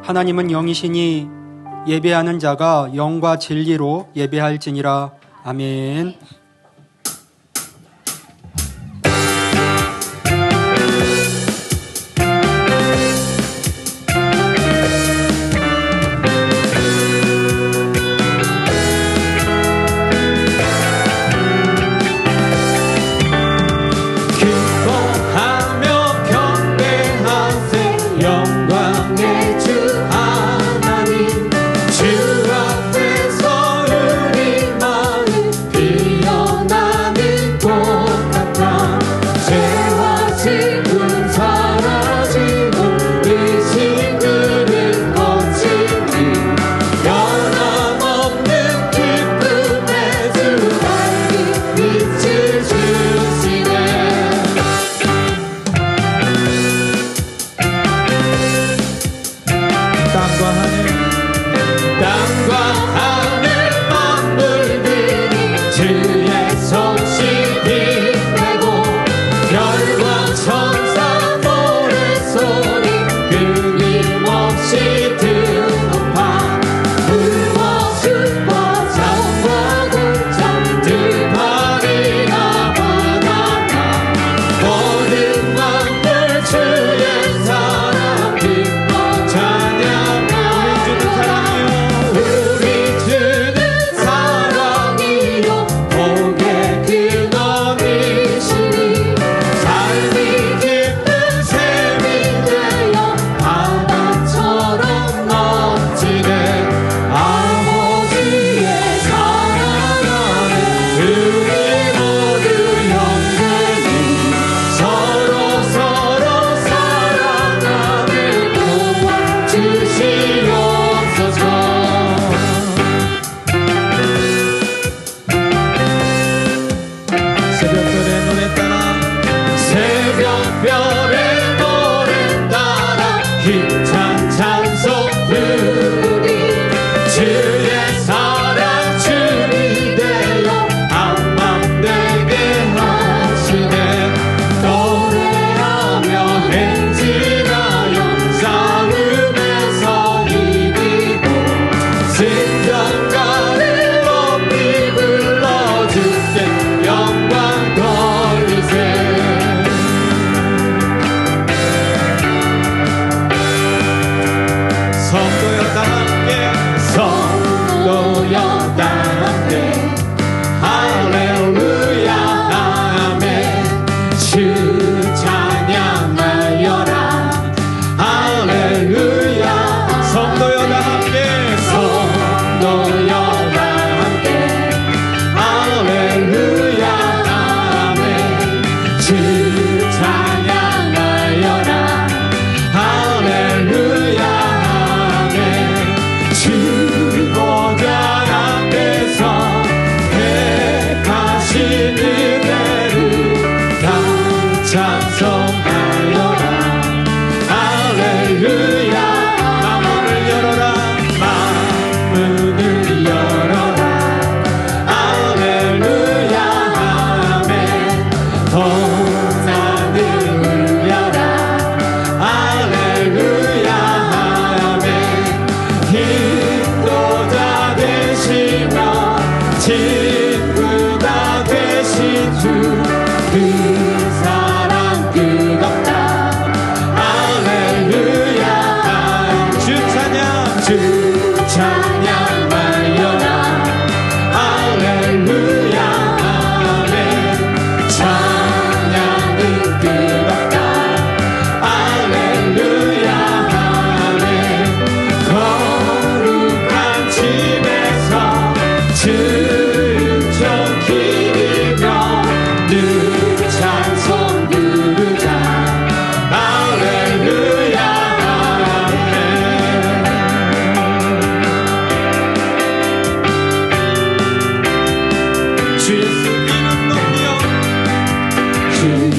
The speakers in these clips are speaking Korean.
하나님은 영이시니 예배하는 자가 영과 진리로 예배할지니라. 아멘.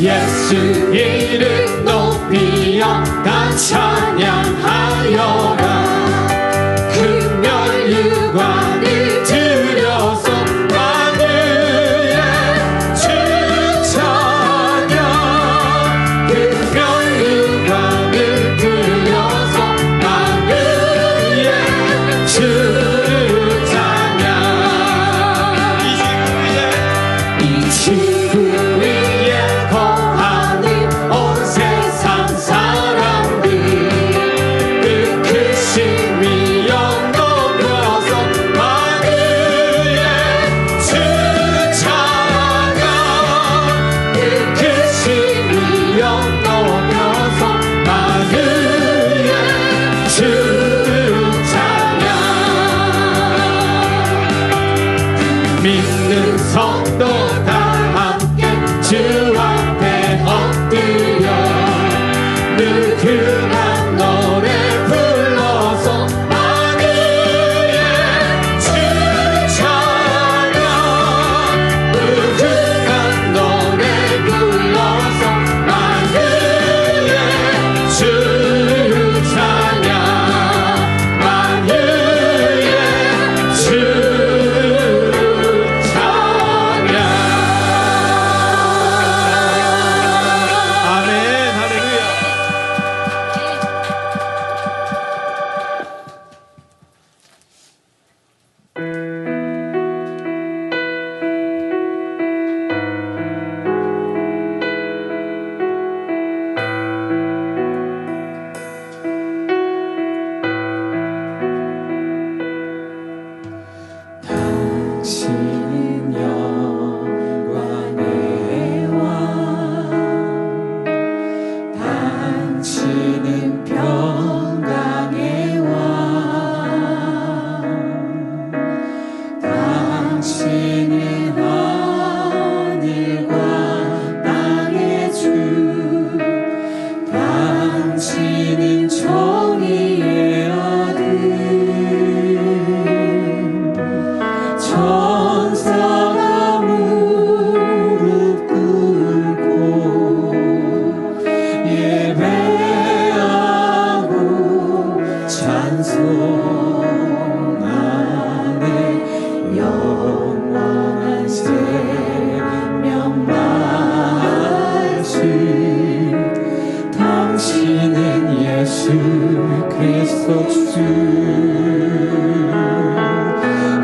예수 이름 높이여 다 찬양하여라. 금멸유관을 들여서 만유의 주 찬양. 금멸유관을 들여서 만유의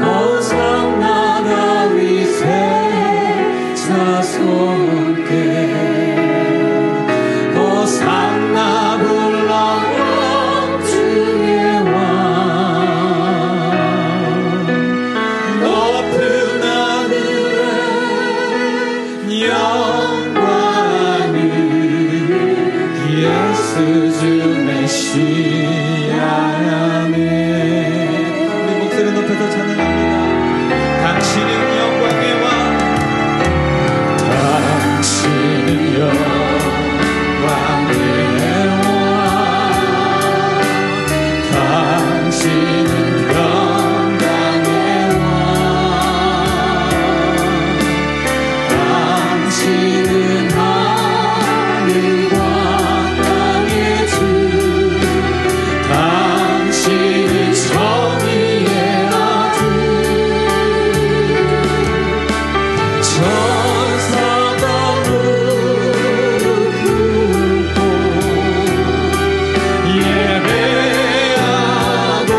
호산나 다윗의 자손께 호산나 불러라 주의 왕 높은 하늘에 영광을 예수 주 메시아 아멘. 우리 목소리 높여서 찬양합니다. 당신은 영광의 왕 당신은 영광의 왕 당신은 영광의 왕 당신은 하늘과 땅의 주 당신은 정의의 아들 천사가 무릎 꿇고 예배하고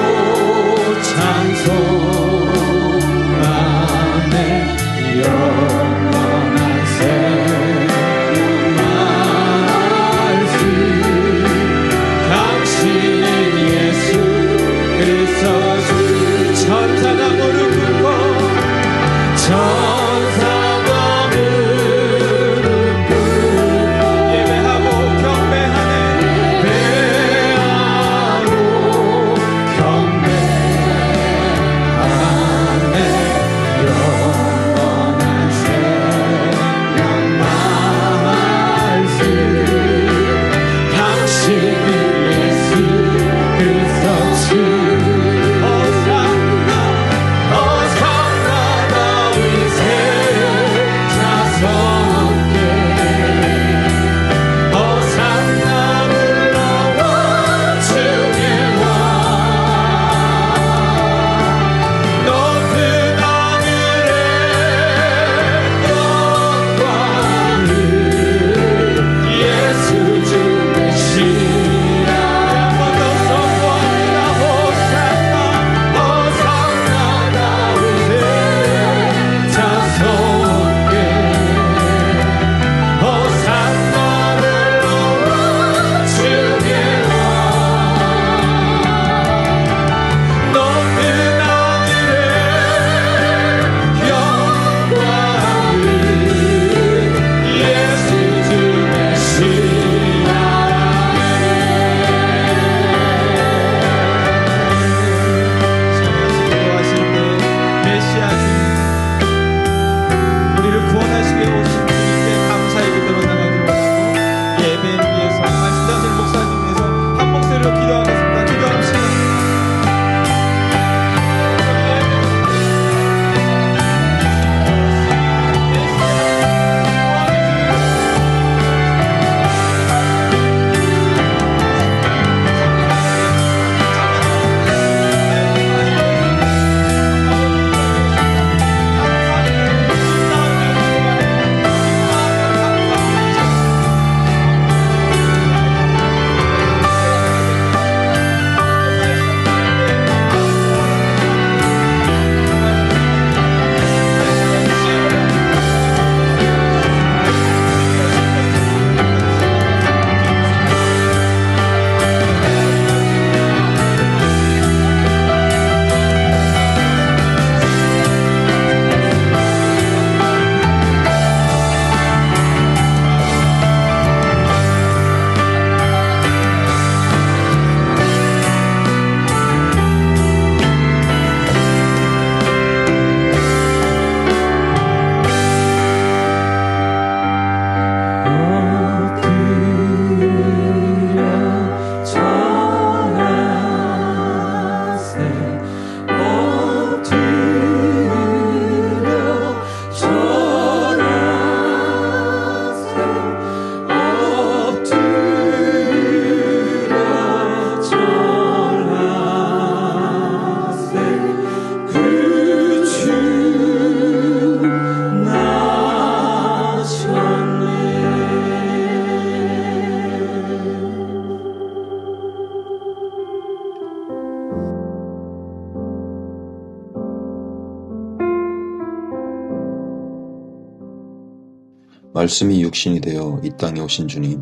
말씀이 육신이 되어 이 땅에 오신 주님,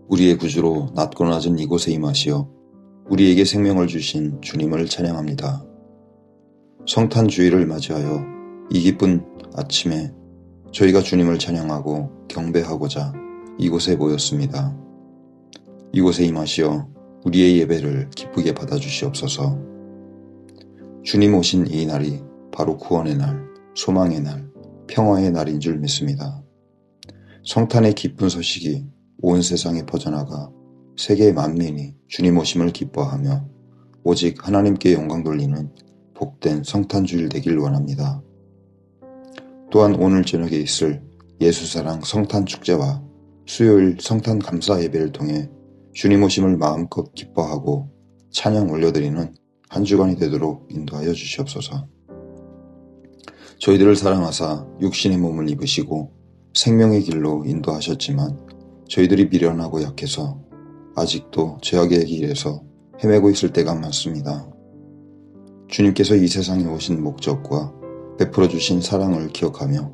우리의 구주로 낮고 낮은 이곳에 임하시어 우리에게 생명을 주신 주님을 찬양합니다. 성탄주의를 맞이하여 이 기쁜 아침에 저희가 주님을 찬양하고 경배하고자 이곳에 모였습니다. 이곳에 임하시어 우리의 예배를 기쁘게 받아주시옵소서. 주님 오신 이 날이 바로 구원의 날, 소망의 날, 평화의 날인 줄 믿습니다. 성탄의 기쁜 소식이 온 세상에 퍼져나가 세계 만민이 주님 오심을 기뻐하며 오직 하나님께 영광 돌리는 복된 성탄주일 되길 원합니다. 또한 오늘 저녁에 있을 예수사랑 성탄축제와 수요일 성탄 감사 예배를 통해 주님 오심을 마음껏 기뻐하고 찬양 올려드리는 한 주간이 되도록 인도하여 주시옵소서. 저희들을 사랑하사 육신의 몸을 입으시고 생명의 길로 인도하셨지만 저희들이 미련하고 약해서 아직도 죄악의 길에서 헤매고 있을 때가 많습니다. 주님께서 이 세상에 오신 목적과 베풀어 주신 사랑을 기억하며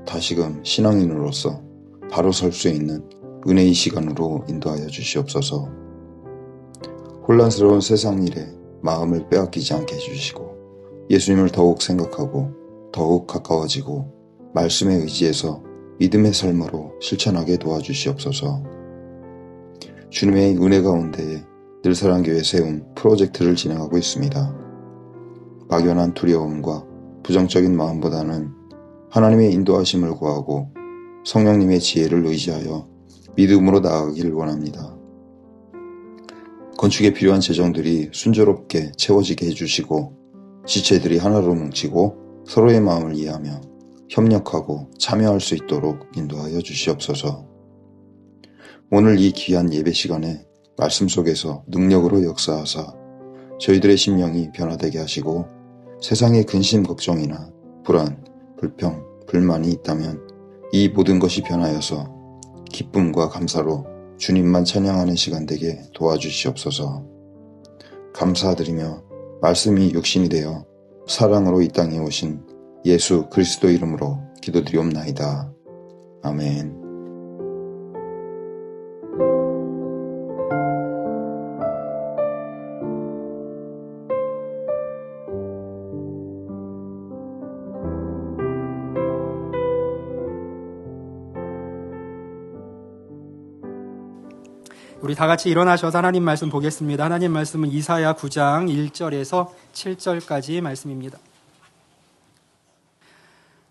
다시금 신앙인으로서 바로 설 수 있는 은혜의 시간으로 인도하여 주시옵소서. 혼란스러운 세상 일에 마음을 빼앗기지 않게 해주시고 예수님을 더욱 생각하고 더욱 가까워지고 말씀에 의지해서 믿음의 삶으로 실천하게 도와주시옵소서. 주님의 은혜 가운데에 늘사랑교회 세움 프로젝트를 진행하고 있습니다. 막연한 두려움과 부정적인 마음보다는 하나님의 인도하심을 구하고 성령님의 지혜를 의지하여 믿음으로 나아가길 원합니다. 건축에 필요한 재정들이 순조롭게 채워지게 해주시고 지체들이 하나로 뭉치고 서로의 마음을 이해하며 협력하고 참여할 수 있도록 인도하여 주시옵소서. 오늘 이 귀한 예배 시간에 말씀 속에서 능력으로 역사하사 저희들의 심령이 변화되게 하시고 세상의 근심 걱정이나 불안, 불평, 불만이 있다면 이 모든 것이 변하여서 기쁨과 감사로 주님만 찬양하는 시간 되게 도와주시옵소서. 감사드리며 말씀이 육신이 되어 사랑으로 이 땅에 오신 예수 그리스도 이름으로 기도드리옵나이다. 아멘. 우리 다 같이 일어나셔서 하나님 말씀 보겠습니다. 하나님 말씀은 이사야 9장 1절에서 7절까지 말씀입니다.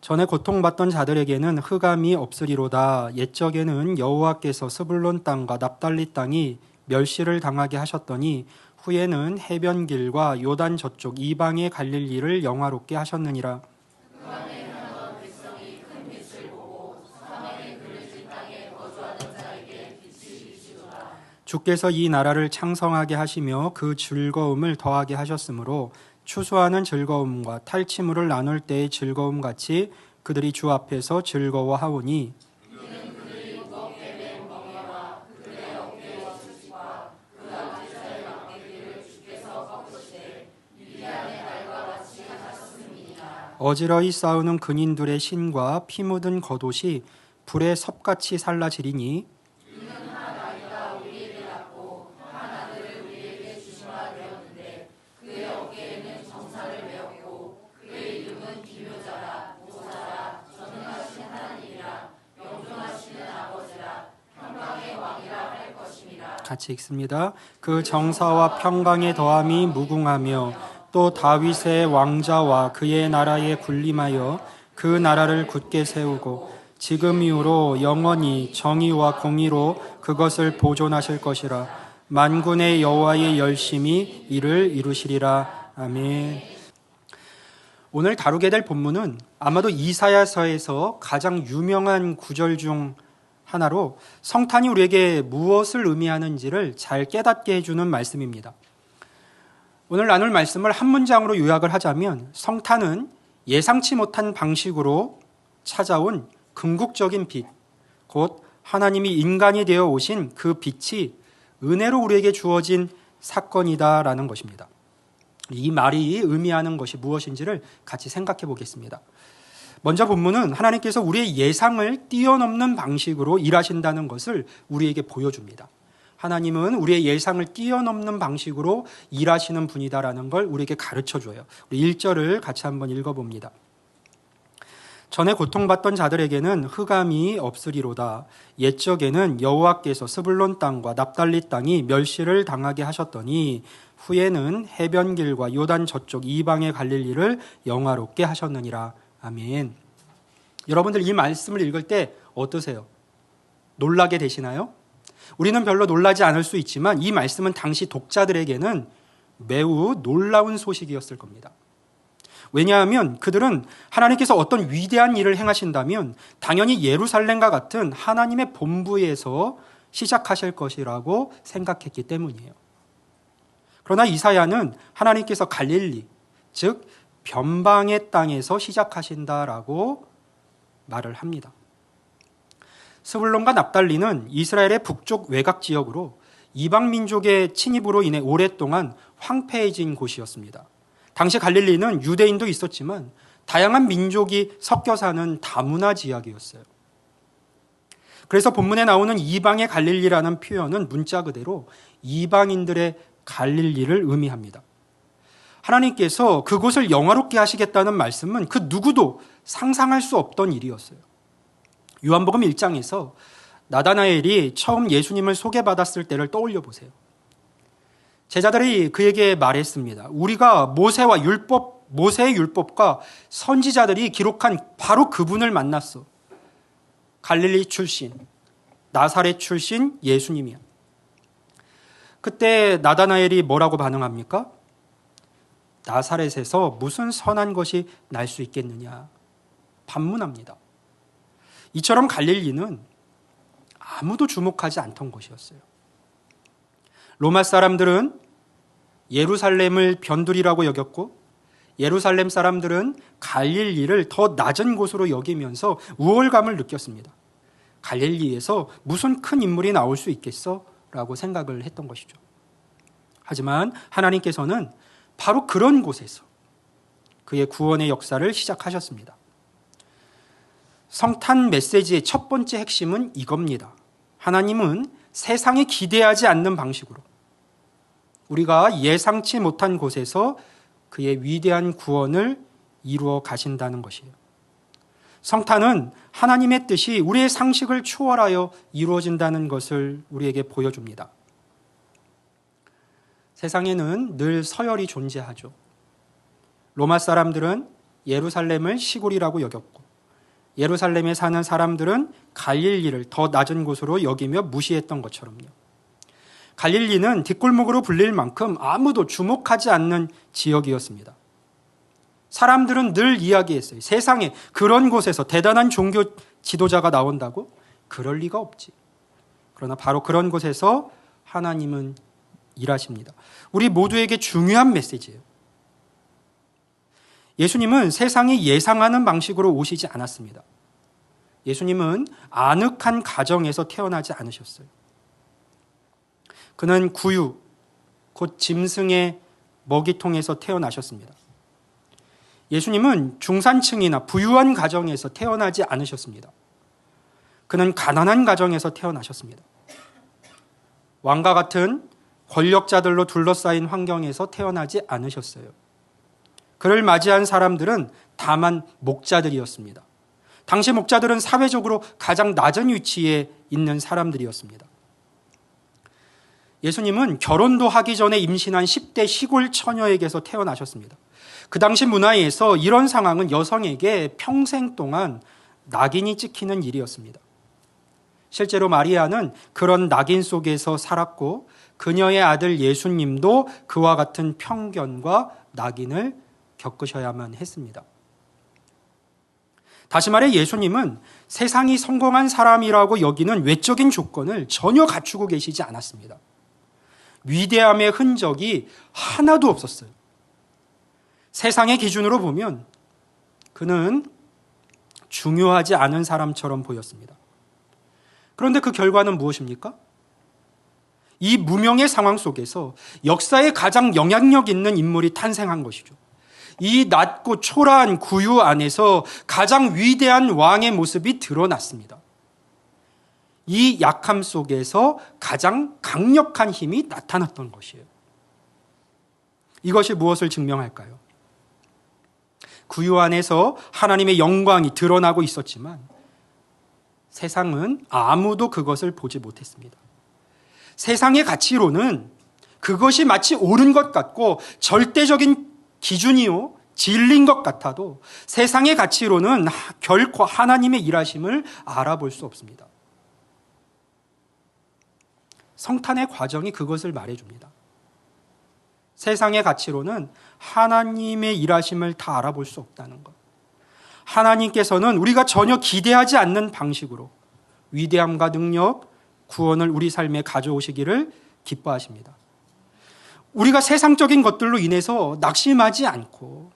전에 고통받던 자들에게는 흑암이 없으리로다. 옛적에는 여호와께서 스불론 땅과 납달리 땅이 멸시를 당하게 하셨더니 후에는 해변길과 요단 저쪽 이방에 갈릴 일을 영화롭게 하셨느니라. 주께서 이 나라를 창성하게 하시며 그 즐거움을 더하게 하셨으므로 추수하는 즐거움과 탈취물을 나눌 때의 즐거움 같이 그들이 주 앞에서 즐거워하오니 어지러이 싸우는 근인들의 신과 피 묻은 겉옷이 불에 섭같이 살라지리니 같이 읽습니다. 그 정사와 평강의 더함이 무궁하며 또 다윗의 왕자와 그의 나라에 군림하여 그 나라를 굳게 세우고 지금 이후로 영원히 정의와 공의로 그것을 보존하실 것이라. 만군의 여호와의 열심히 이를 이루시리라. 아멘. 오늘 다루게 될 본문은 아마도 이사야서에서 가장 유명한 구절 중 하나로 성탄이 우리에게 무엇을 의미하는지를 잘 깨닫게 해주는 말씀입니다. 오늘 나눌 말씀을 한 문장으로 요약을 하자면 성탄은 예상치 못한 방식으로 찾아온 궁극적인 빛, 곧 하나님이 인간이 되어 오신 그 빛이 은혜로 우리에게 주어진 사건이다라는 것입니다. 이 말이 의미하는 것이 무엇인지를 같이 생각해 보겠습니다. 먼저 본문은 하나님께서 우리의 예상을 뛰어넘는 방식으로 일하신다는 것을 우리에게 보여줍니다. 하나님은 우리의 예상을 뛰어넘는 방식으로 일하시는 분이다라는 걸 우리에게 가르쳐줘요. 우리 1절을 같이 한번 읽어봅니다. 전에 고통받던 자들에게는 흑암이 없으리로다. 옛적에는 여호와께서 스불론 땅과 납달리 땅이 멸시를 당하게 하셨더니 후에는 해변길과 요단 저쪽 이방의 갈릴리를 영화롭게 하셨느니라. 아멘. 여러분들 이 말씀을 읽을 때 어떠세요? 놀라게 되시나요? 우리는 별로 놀라지 않을 수 있지만 이 말씀은 당시 독자들에게는 매우 놀라운 소식이었을 겁니다. 왜냐하면 그들은 하나님께서 어떤 위대한 일을 행하신다면 당연히 예루살렘과 같은 하나님의 본부에서 시작하실 것이라고 생각했기 때문이에요. 그러나 이사야는 하나님께서 갈릴리, 즉 변방의 땅에서 시작하신다라고 말을 합니다. 스불론과 납달리는 이스라엘의 북쪽 외곽 지역으로 이방 민족의 침입으로 인해 오랫동안 황폐해진 곳이었습니다. 당시 갈릴리는 유대인도 있었지만 다양한 민족이 섞여 사는 다문화 지역이었어요. 그래서 본문에 나오는 이방의 갈릴리라는 표현은 문자 그대로 이방인들의 갈릴리를 의미합니다. 하나님께서 그곳을 영화롭게 하시겠다는 말씀은 그 누구도 상상할 수 없던 일이었어요. 요한복음 1장에서 나다나엘이 처음 예수님을 소개받았을 때를 떠올려 보세요. 제자들이 그에게 말했습니다. 우리가 모세의 율법과 선지자들이 기록한 바로 그분을 만났어. 갈릴리 출신, 나사렛 출신 예수님이야. 그때 나다나엘이 뭐라고 반응합니까? 나사렛에서 무슨 선한 것이 날 수 있겠느냐. 반문합니다. 이처럼 갈릴리는 아무도 주목하지 않던 곳이었어요. 로마 사람들은 예루살렘을 변두리라고 여겼고 예루살렘 사람들은 갈릴리를 더 낮은 곳으로 여기면서 우월감을 느꼈습니다. 갈릴리에서 무슨 큰 인물이 나올 수 있겠어? 라고 생각을 했던 것이죠. 하지만 하나님께서는 바로 그런 곳에서 그의 구원의 역사를 시작하셨습니다. 성탄 메시지의 첫 번째 핵심은 이겁니다. 하나님은 세상이 기대하지 않는 방식으로 우리가 예상치 못한 곳에서 그의 위대한 구원을 이루어 가신다는 것이에요. 성탄은 하나님의 뜻이 우리의 상식을 초월하여 이루어진다는 것을 우리에게 보여줍니다. 세상에는 늘 서열이 존재하죠. 로마 사람들은 예루살렘을 시골이라고 여겼고 예루살렘에 사는 사람들은 갈릴리를 더 낮은 곳으로 여기며 무시했던 것처럼요. 갈릴리는 뒷골목으로 불릴 만큼 아무도 주목하지 않는 지역이었습니다. 사람들은 늘 이야기했어요. 세상에 그런 곳에서 대단한 종교 지도자가 나온다고? 그럴 리가 없지. 그러나 바로 그런 곳에서 하나님은 일하십니다. 우리 모두에게 중요한 메시지예요. 예수님은 세상이 예상하는 방식으로 오시지 않았습니다. 예수님은 아늑한 가정에서 태어나지 않으셨어요. 그는 구유, 곧 짐승의 먹이통에서 태어나셨습니다. 예수님은 중산층이나 부유한 가정에서 태어나지 않으셨습니다. 그는 가난한 가정에서 태어나셨습니다. 왕과 같은 권력자들로 둘러싸인 환경에서 태어나지 않으셨어요. 그를 맞이한 사람들은 다만 목자들이었습니다. 당시 목자들은 사회적으로 가장 낮은 위치에 있는 사람들이었습니다. 예수님은 결혼도 하기 전에 임신한 10대 시골 처녀에게서 태어나셨습니다. 그 당시 문화에서 이런 상황은 여성에게 평생 동안 낙인이 찍히는 일이었습니다. 실제로 마리아는 그런 낙인 속에서 살았고 그녀의 아들 예수님도 그와 같은 편견과 낙인을 겪으셔야만 했습니다. 다시 말해 예수님은 세상이 성공한 사람이라고 여기는 외적인 조건을 전혀 갖추고 계시지 않았습니다. 위대함의 흔적이 하나도 없었어요. 세상의 기준으로 보면 그는 중요하지 않은 사람처럼 보였습니다. 그런데 그 결과는 무엇입니까? 이 무명의 상황 속에서 역사에 가장 영향력 있는 인물이 탄생한 것이죠. 이 낮고 초라한 구유 안에서 가장 위대한 왕의 모습이 드러났습니다. 이 약함 속에서 가장 강력한 힘이 나타났던 것이에요. 이것이 무엇을 증명할까요? 구유 안에서 하나님의 영광이 드러나고 있었지만 세상은 아무도 그것을 보지 못했습니다. 세상의 가치로는 그것이 마치 옳은 것 같고 절대적인 기준이요 진리인 것 같아도 세상의 가치로는 결코 하나님의 일하심을 알아볼 수 없습니다. 성탄의 과정이 그것을 말해줍니다. 세상의 가치로는 하나님의 일하심을 다 알아볼 수 없다는 것. 하나님께서는 우리가 전혀 기대하지 않는 방식으로 위대함과 능력, 구원을 우리 삶에 가져오시기를 기뻐하십니다. 우리가 세상적인 것들로 인해서 낙심하지 않고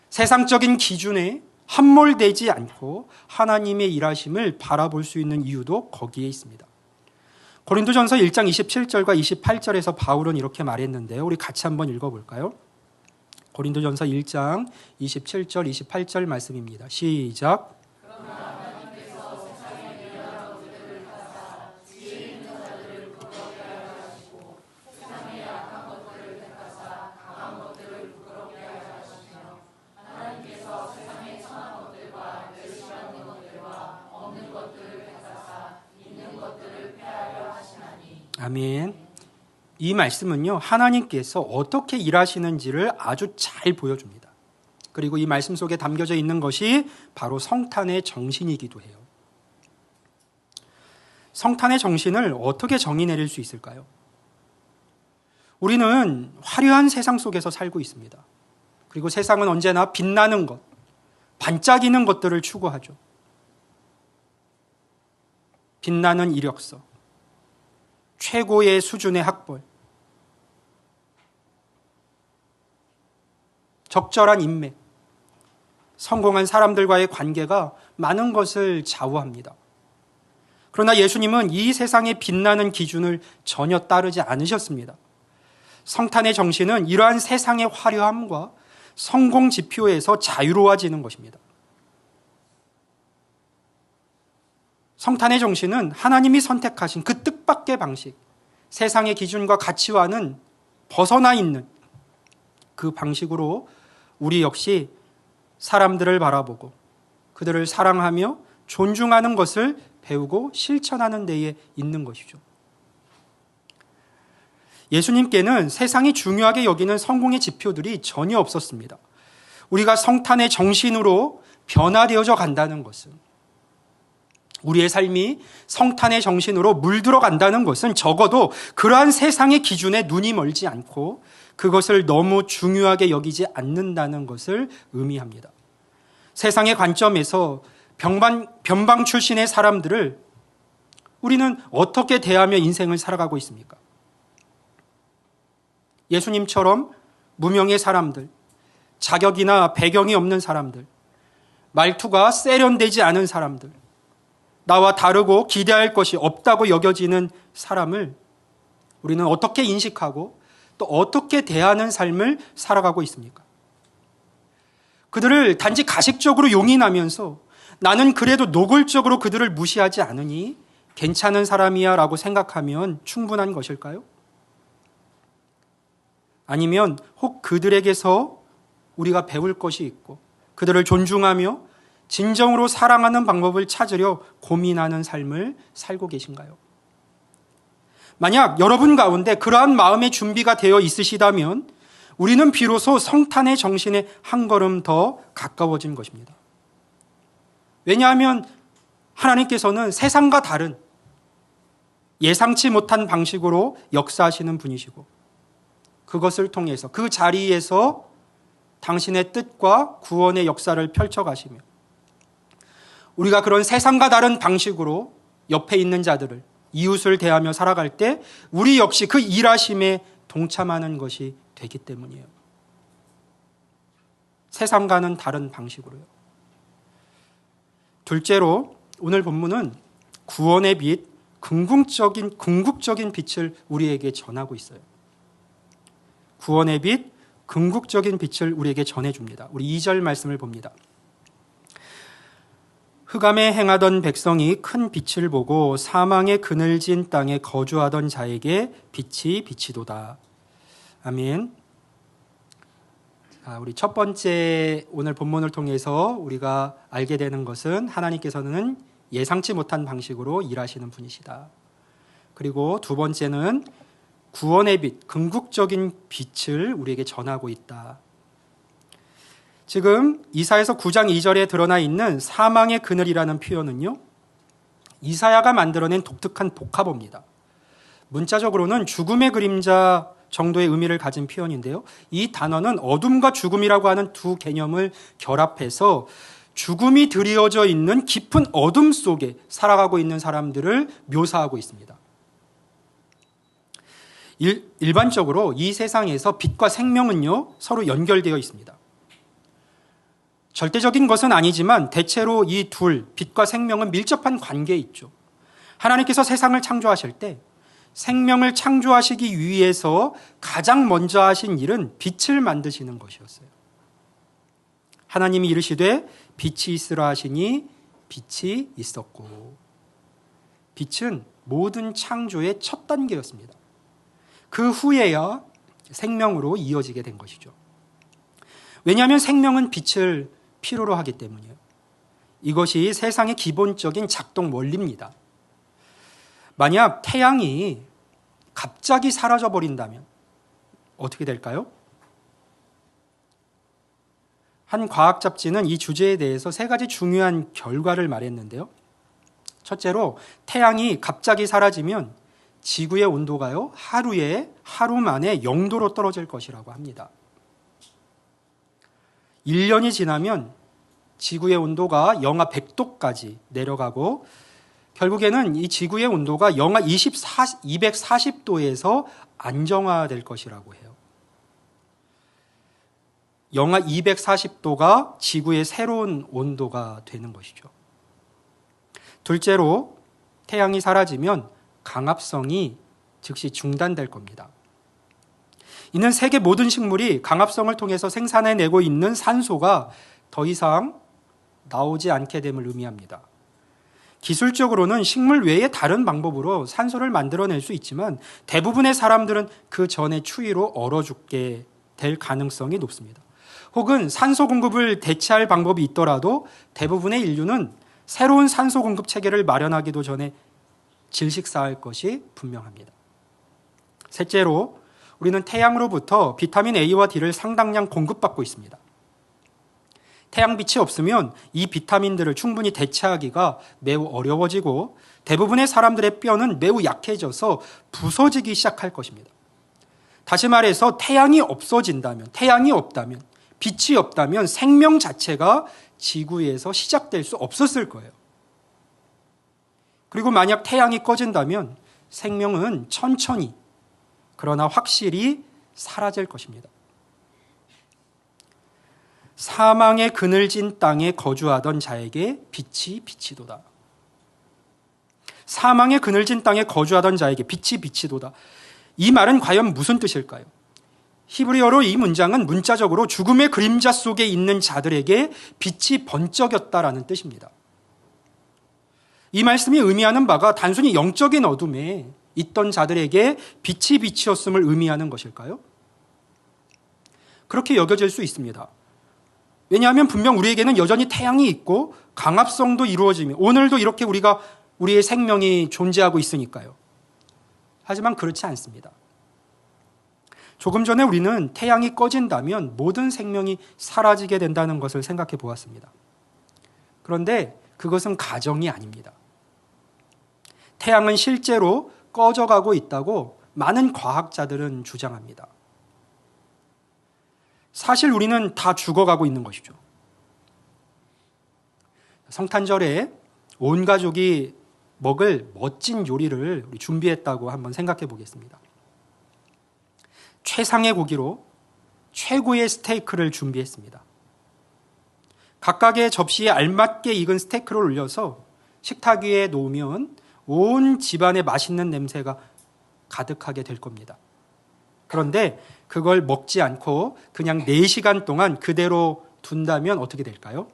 세상적인 기준에 함몰되지 않고 하나님의 일하심을 바라볼 수 있는 이유도 거기에 있습니다. 고린도전서 1장 27절과 28절에서 바울은 이렇게 말했는데요. 우리 같이 한번 읽어볼까요? 고린도전서 1장 27절, 28절 말씀입니다. 시작. 아멘. 이 말씀은요, 하나님께서 어떻게 일하시는지를 아주 잘 보여줍니다. 그리고 이 말씀 속에 담겨져 있는 것이 바로 성탄의 정신이기도 해요. 성탄의 정신을 어떻게 정의 내릴 수 있을까요? 우리는 화려한 세상 속에서 살고 있습니다. 그리고 세상은 언제나 빛나는 것, 반짝이는 것들을 추구하죠. 빛나는 이력서, 최고의 수준의 학벌, 적절한 인맥, 성공한 사람들과의 관계가 많은 것을 좌우합니다. 그러나 예수님은 이 세상의 빛나는 기준을 전혀 따르지 않으셨습니다. 성탄의 정신은 이러한 세상의 화려함과 성공 지표에서 자유로워지는 것입니다. 성탄의 정신은 하나님이 선택하신 그 뜻밖의 방식, 세상의 기준과 가치와는 벗어나 있는 그 방식으로 우리 역시 사람들을 바라보고 그들을 사랑하며 존중하는 것을 배우고 실천하는 데에 있는 것이죠. 예수님께는 세상이 중요하게 여기는 성공의 지표들이 전혀 없었습니다. 우리가 성탄의 정신으로 변화되어져 간다는 것은, 우리의 삶이 성탄의 정신으로 물들어 간다는 것은 적어도 그러한 세상의 기준에 눈이 멀지 않고 그것을 너무 중요하게 여기지 않는다는 것을 의미합니다. 세상의 관점에서 변방 출신의 사람들을 우리는 어떻게 대하며 인생을 살아가고 있습니까? 예수님처럼 무명의 사람들, 자격이나 배경이 없는 사람들, 말투가 세련되지 않은 사람들, 나와 다르고 기대할 것이 없다고 여겨지는 사람을 우리는 어떻게 인식하고 또 어떻게 대하는 삶을 살아가고 있습니까? 그들을 단지 가식적으로 용인하면서 나는 그래도 노골적으로 그들을 무시하지 않으니 괜찮은 사람이야 라고 생각하면 충분한 것일까요? 아니면 혹 그들에게서 우리가 배울 것이 있고 그들을 존중하며 진정으로 사랑하는 방법을 찾으려 고민하는 삶을 살고 계신가요? 만약 여러분 가운데 그러한 마음의 준비가 되어 있으시다면 우리는 비로소 성탄의 정신에 한 걸음 더 가까워진 것입니다. 왜냐하면 하나님께서는 세상과 다른 예상치 못한 방식으로 역사하시는 분이시고 그것을 통해서 그 자리에서 당신의 뜻과 구원의 역사를 펼쳐가시며 우리가 그런 세상과 다른 방식으로 옆에 있는 자들을, 이웃을 대하며 살아갈 때 우리 역시 그 일하심에 동참하는 것이 되기 때문이에요. 세상과는 다른 방식으로요. 둘째로 오늘 본문은 구원의 빛, 궁극적인 빛을 우리에게 전하고 있어요. 구원의 빛, 궁극적인 빛을 우리에게 전해줍니다. 우리 2절 말씀을 봅니다. 흑암에 행하던 백성이 큰 빛을 보고 사망의 그늘진 땅에 거주하던 자에게 빛이 비치도다. 아멘. 우리 첫 번째 오늘 본문을 통해서 우리가 알게 되는 것은 하나님께서는 예상치 못한 방식으로 일하시는 분이시다. 그리고 두 번째는 구원의 빛, 궁극적인 빛을 우리에게 전하고 있다. 지금 이사야서 9장 2절에 드러나 있는 사망의 그늘이라는 표현은요, 이사야가 만들어낸 독특한 복합어입니다. 문자적으로는 죽음의 그림자 정도의 의미를 가진 표현인데요, 이 단어는 어둠과 죽음이라고 하는 두 개념을 결합해서 죽음이 드리워져 있는 깊은 어둠 속에 살아가고 있는 사람들을 묘사하고 있습니다. 일반적으로 이 세상에서 빛과 생명은요, 서로 연결되어 있습니다. 절대적인 것은 아니지만 대체로 이 둘, 빛과 생명은 밀접한 관계에 있죠. 하나님께서 세상을 창조하실 때 생명을 창조하시기 위해서 가장 먼저 하신 일은 빛을 만드시는 것이었어요. 하나님이 이르시되 빛이 있으라 하시니 빛이 있었고, 빛은 모든 창조의 첫 단계였습니다. 그 후에야 생명으로 이어지게 된 것이죠. 왜냐하면 생명은 빛을 필요로 하기 때문이에요. 이것이 세상의 기본적인 작동 원리입니다. 만약 태양이 갑자기 사라져 버린다면 어떻게 될까요? 한 과학 잡지는 이 주제에 대해서 세 가지 중요한 결과를 말했는데요. 첫째로, 태양이 갑자기 사라지면 지구의 온도가요, 하루 만에 0도로 떨어질 것이라고 합니다. 1년이 지나면 지구의 온도가 영하 100도까지 내려가고 결국에는 이 지구의 온도가 영하 240도에서 안정화될 것이라고 해요. 영하 240도가 지구의 새로운 온도가 되는 것이죠. 둘째로, 태양이 사라지면 강합성이 즉시 중단될 겁니다. 이는 세계 모든 식물이 강합성을 통해서 생산해내고 있는 산소가 더 이상 나오지 않게 됨을 의미합니다. 기술적으로는 식물 외에 다른 방법으로 산소를 만들어낼 수 있지만 대부분의 사람들은 그 전에 추위로 얼어 죽게 될 가능성이 높습니다. 혹은 산소 공급을 대체할 방법이 있더라도 대부분의 인류는 새로운 산소 공급 체계를 마련하기도 전에 질식사할 것이 분명합니다. 셋째로, 우리는 태양으로부터 비타민 A와 D를 상당량 공급받고 있습니다. 태양빛이 없으면 이 비타민들을 충분히 대체하기가 매우 어려워지고 대부분의 사람들의 뼈는 매우 약해져서 부서지기 시작할 것입니다. 다시 말해서 태양이 없어진다면, 태양이 없다면, 빛이 없다면 생명 자체가 지구에서 시작될 수 없었을 거예요. 그리고 만약 태양이 꺼진다면 생명은 천천히, 그러나 확실히 사라질 것입니다. 사망의 그늘진 땅에 거주하던 자에게 빛이 비치도다. 사망의 그늘진 땅에 거주하던 자에게 빛이 비치도다. 이 말은 과연 무슨 뜻일까요? 히브리어로 이 문장은 문자적으로 죽음의 그림자 속에 있는 자들에게 빛이 번쩍였다라는 뜻입니다. 이 말씀이 의미하는 바가 단순히 영적인 어둠에 있던 자들에게 빛이 비치었음을 의미하는 것일까요? 그렇게 여겨질 수 있습니다. 왜냐하면 분명 우리에게는 여전히 태양이 있고 강합성도 이루어지며 오늘도 이렇게 우리의 생명이 존재하고 있으니까요. 하지만 그렇지 않습니다. 조금 전에 우리는 태양이 꺼진다면 모든 생명이 사라지게 된다는 것을 생각해 보았습니다. 그런데 그것은 가정이 아닙니다. 태양은 실제로 꺼져가고 있다고 많은 과학자들은 주장합니다. 사실 우리는 다 죽어가고 있는 것이죠. 성탄절에 온 가족이 먹을 멋진 요리를 준비했다고 한번 생각해 보겠습니다. 최상의 고기로 최고의 스테이크를 준비했습니다. 각각의 접시에 알맞게 익은 스테이크를 올려서 식탁 위에 놓으면 온 집안에 맛있는 냄새가 가득하게 될 겁니다. 그런데 그걸 먹지 않고 그냥 4시간 동안 그대로 둔다면 어떻게 될까요?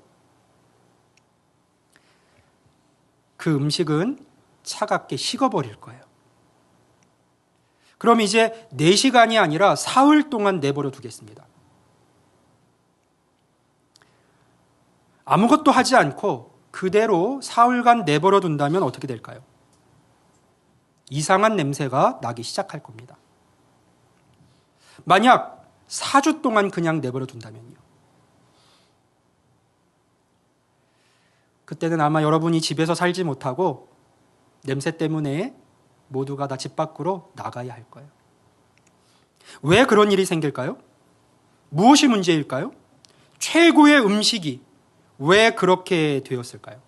그 음식은 차갑게 식어버릴 거예요. 그럼 이제 4시간이 아니라 사흘 동안 내버려 두겠습니다. 아무것도 하지 않고 그대로 사흘간 내버려 둔다면 어떻게 될까요? 이상한 냄새가 나기 시작할 겁니다. 만약 4주 동안 그냥 내버려 둔다면요. 그때는 아마 여러분이 집에서 살지 못하고 냄새 때문에 모두가 다 집 밖으로 나가야 할 거예요. 왜 그런 일이 생길까요? 무엇이 문제일까요? 최고의 음식이 왜 그렇게 되었을까요?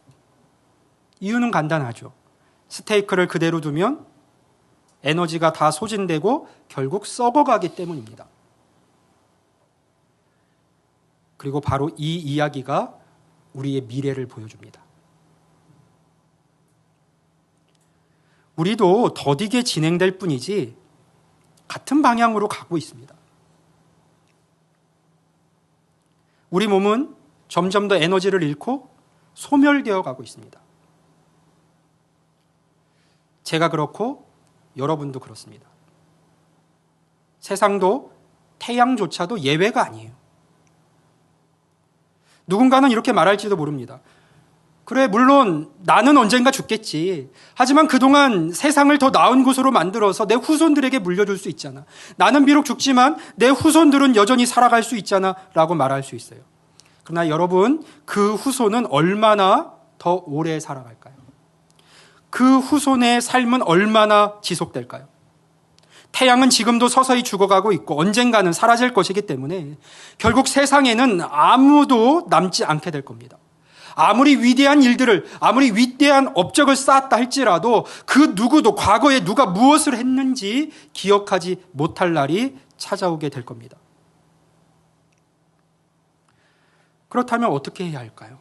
이유는 간단하죠. 스테이크를 그대로 두면 에너지가 다 소진되고 결국 썩어가기 때문입니다. 그리고 바로 이 이야기가 우리의 미래를 보여줍니다. 우리도 더디게 진행될 뿐이지 같은 방향으로 가고 있습니다. 우리 몸은 점점 더 에너지를 잃고 소멸되어 가고 있습니다. 제가 그렇고 여러분도 그렇습니다. 세상도 태양조차도 예외가 아니에요. 누군가는 이렇게 말할지도 모릅니다. 그래, 물론 나는 언젠가 죽겠지. 하지만 그동안 세상을 더 나은 곳으로 만들어서 내 후손들에게 물려줄 수 있잖아. 나는 비록 죽지만 내 후손들은 여전히 살아갈 수 있잖아 라고 말할 수 있어요. 그러나 여러분, 그 후손은 얼마나 더 오래 살아갈까요? 그 후손의 삶은 얼마나 지속될까요? 태양은 지금도 서서히 죽어가고 있고 언젠가는 사라질 것이기 때문에 결국 세상에는 아무도 남지 않게 될 겁니다. 아무리 위대한 일들을, 아무리 위대한 업적을 쌓았다 할지라도 그 누구도 과거에 누가 무엇을 했는지 기억하지 못할 날이 찾아오게 될 겁니다. 그렇다면 어떻게 해야 할까요?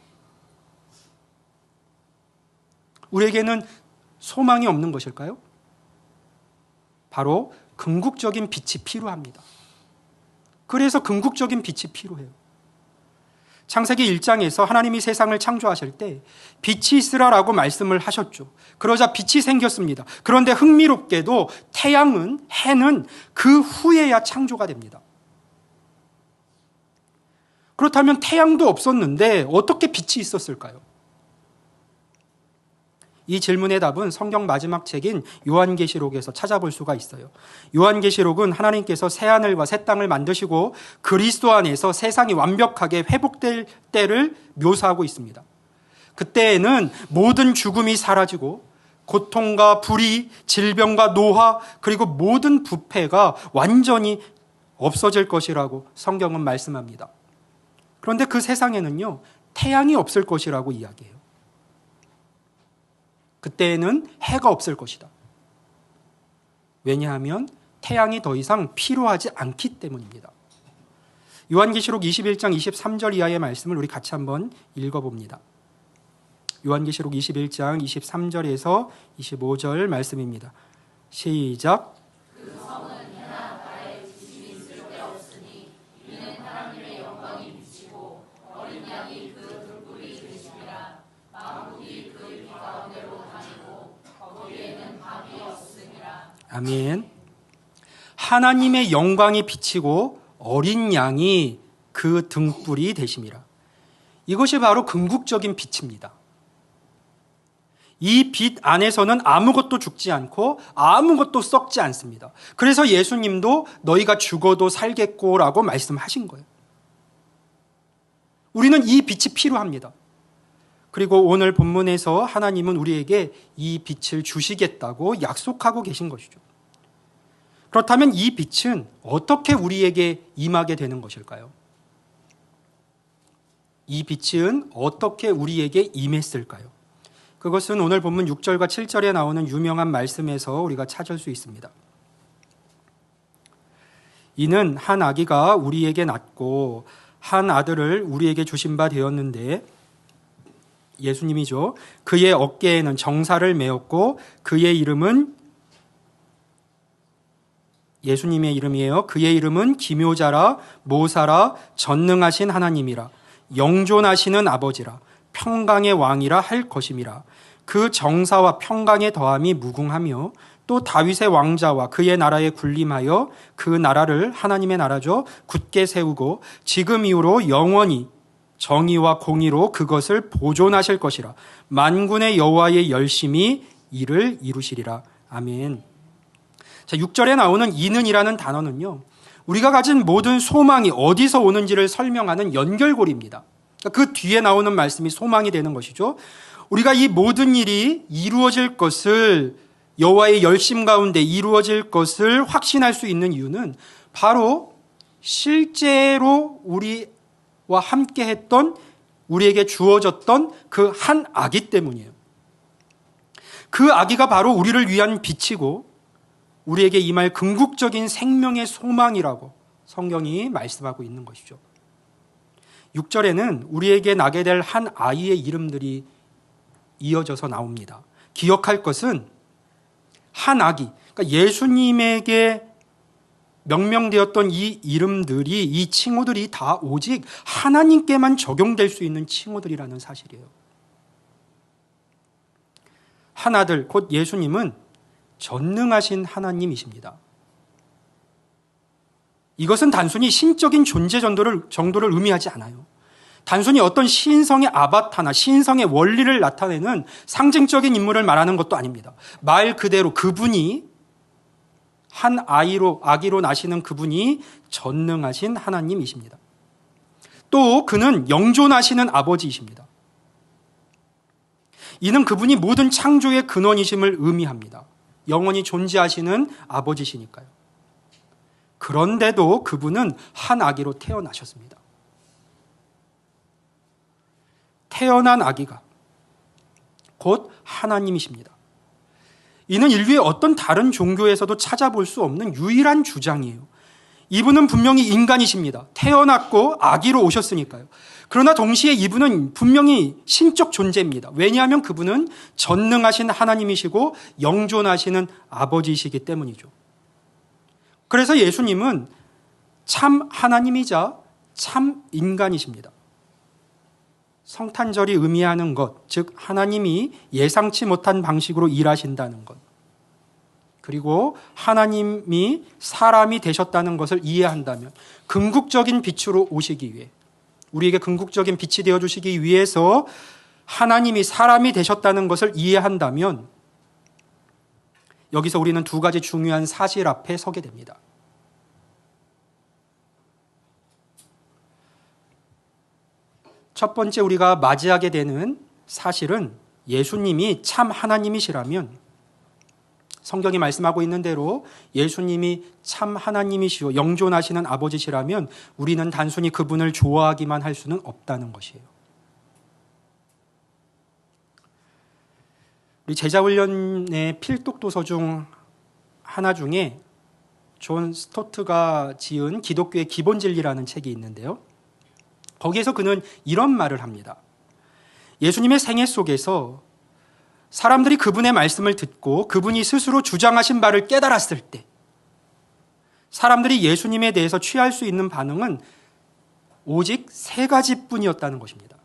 우리에게는 소망이 없는 것일까요? 바로 궁극적인 빛이 필요합니다. 그래서 궁극적인 빛이 필요해요. 창세기 1장에서 하나님이 세상을 창조하실 때 빛이 있으라라고 말씀을 하셨죠. 그러자 빛이 생겼습니다. 그런데 흥미롭게도 태양은, 해는 그 후에야 창조가 됩니다. 그렇다면 태양도 없었는데 어떻게 빛이 있었을까요? 이 질문의 답은 성경 마지막 책인 요한계시록에서 찾아볼 수가 있어요. 요한계시록은 하나님께서 새하늘과 새 땅을 만드시고 그리스도 안에서 세상이 완벽하게 회복될 때를 묘사하고 있습니다. 그때에는 모든 죽음이 사라지고 고통과 불의, 질병과 노화, 그리고 모든 부패가 완전히 없어질 것이라고 성경은 말씀합니다. 그런데 그 세상에는요, 태양이 없을 것이라고 이야기해요. 그때에는 해가 없을 것이다. 왜냐하면 태양이 더 이상 필요하지 않기 때문입니다. 요한계시록 21장 23절 이하의 말씀을 우리 같이 한번 읽어봅니다. 요한계시록 21장 23절에서 25절 말씀입니다. 시작. 아멘. 하나님의 영광이 비치고 어린 양이 그 등불이 되심이라. 이것이 바로 궁극적인 빛입니다. 이 빛 안에서는 아무것도 죽지 않고 아무것도 썩지 않습니다. 그래서 예수님도 너희가 죽어도 살겠고라고 말씀하신 거예요. 우리는 이 빛이 필요합니다. 그리고 오늘 본문에서 하나님은 우리에게 이 빛을 주시겠다고 약속하고 계신 것이죠. 그렇다면 이 빛은 어떻게 우리에게 임하게 되는 것일까요? 이 빛은 어떻게 우리에게 임했을까요? 그것은 오늘 본문 6절과 7절에 나오는 유명한 말씀에서 우리가 찾을 수 있습니다. 이는 한 아기가 우리에게 낳고 한 아들을 우리에게 주신 바 되었는데, 예수님이죠. 그의 어깨에는 정사를 메었고 그의 이름은 예수님의 이름이에요. 그의 이름은 기묘자라, 모사라, 전능하신 하나님이라, 영존하시는 아버지라, 평강의 왕이라 할 것임이라. 그 정사와 평강의 더함이 무궁하며 또 다윗의 왕자와 그의 나라에 군림하여 그 나라를, 하나님의 나라죠, 굳게 세우고 지금 이후로 영원히 정의와 공의로 그것을 보존하실 것이라. 만군의 여호와의 열심히 이를 이루시리라. 아멘. 자, 6절에 나오는 이는이라는 단어는요, 우리가 가진 모든 소망이 어디서 오는지를 설명하는 연결고리입니다. 그 뒤에 나오는 말씀이 소망이 되는 것이죠. 우리가 이 모든 일이 이루어질 것을, 여호와의 열심 가운데 이루어질 것을 확신할 수 있는 이유는 바로 실제로 우리와 함께 했던, 우리에게 주어졌던 그 한 아기 때문이에요. 그 아기가 바로 우리를 위한 빛이고 우리에게 임할 궁극적인 생명의 소망이라고 성경이 말씀하고 있는 것이죠. 6절에는 우리에게 나게 될 한 아이의 이름들이 이어져서 나옵니다. 기억할 것은 한 아기, 그러니까 예수님에게 명명되었던 이 이름들이, 이 칭호들이 다 오직 하나님께만 적용될 수 있는 칭호들이라는 사실이에요. 한 아들, 곧 예수님은 전능하신 하나님이십니다. 이것은 단순히 신적인 존재 정도를 의미하지 않아요. 단순히 어떤 신성의 아바타나 신성의 원리를 나타내는 상징적인 인물을 말하는 것도 아닙니다. 말 그대로 그분이, 한 아기로 나시는 그분이 전능하신 하나님이십니다. 또 그는 영존하시는 아버지이십니다. 이는 그분이 모든 창조의 근원이심을 의미합니다. 영원히 존재하시는 아버지시니까요. 그런데도 그분은 한 아기로 태어나셨습니다. 태어난 아기가 곧 하나님이십니다. 이는 인류의 어떤 다른 종교에서도 찾아볼 수 없는 유일한 주장이에요. 이분은 분명히 인간이십니다. 태어났고 아기로 오셨으니까요. 그러나 동시에 이분은 분명히 신적 존재입니다. 왜냐하면 그분은 전능하신 하나님이시고 영존하시는 아버지이시기 때문이죠. 그래서 예수님은 참 하나님이자 참 인간이십니다. 성탄절이 의미하는 것, 즉 하나님이 예상치 못한 방식으로 일하신다는 것, 그리고 하나님이 사람이 되셨다는 것을 이해한다면 궁극적인 빛으로 오시기 위해, 우리에게 궁극적인 빛이 되어주시기 위해서 하나님이 사람이 되셨다는 것을 이해한다면 여기서 우리는 두 가지 중요한 사실 앞에 서게 됩니다. 첫 번째 우리가 맞이하게 되는 사실은 예수님이 참 하나님이시라면, 성경이 말씀하고 있는 대로 예수님이 참 하나님이시오 영존하시는 아버지시라면 우리는 단순히 그분을 좋아하기만 할 수는 없다는 것이에요. 우리 제자훈련의 필독 도서 중 하나 중에 존 스토트가 지은 기독교의 기본 진리라는 책이 있는데요. 거기에서 그는 이런 말을 합니다. 예수님의 생애 속에서 사람들이 그분의 말씀을 듣고 그분이 스스로 주장하신 바를 깨달았을 때 사람들이 예수님에 대해서 취할 수 있는 반응은 오직 세 가지뿐이었다는 것입니다.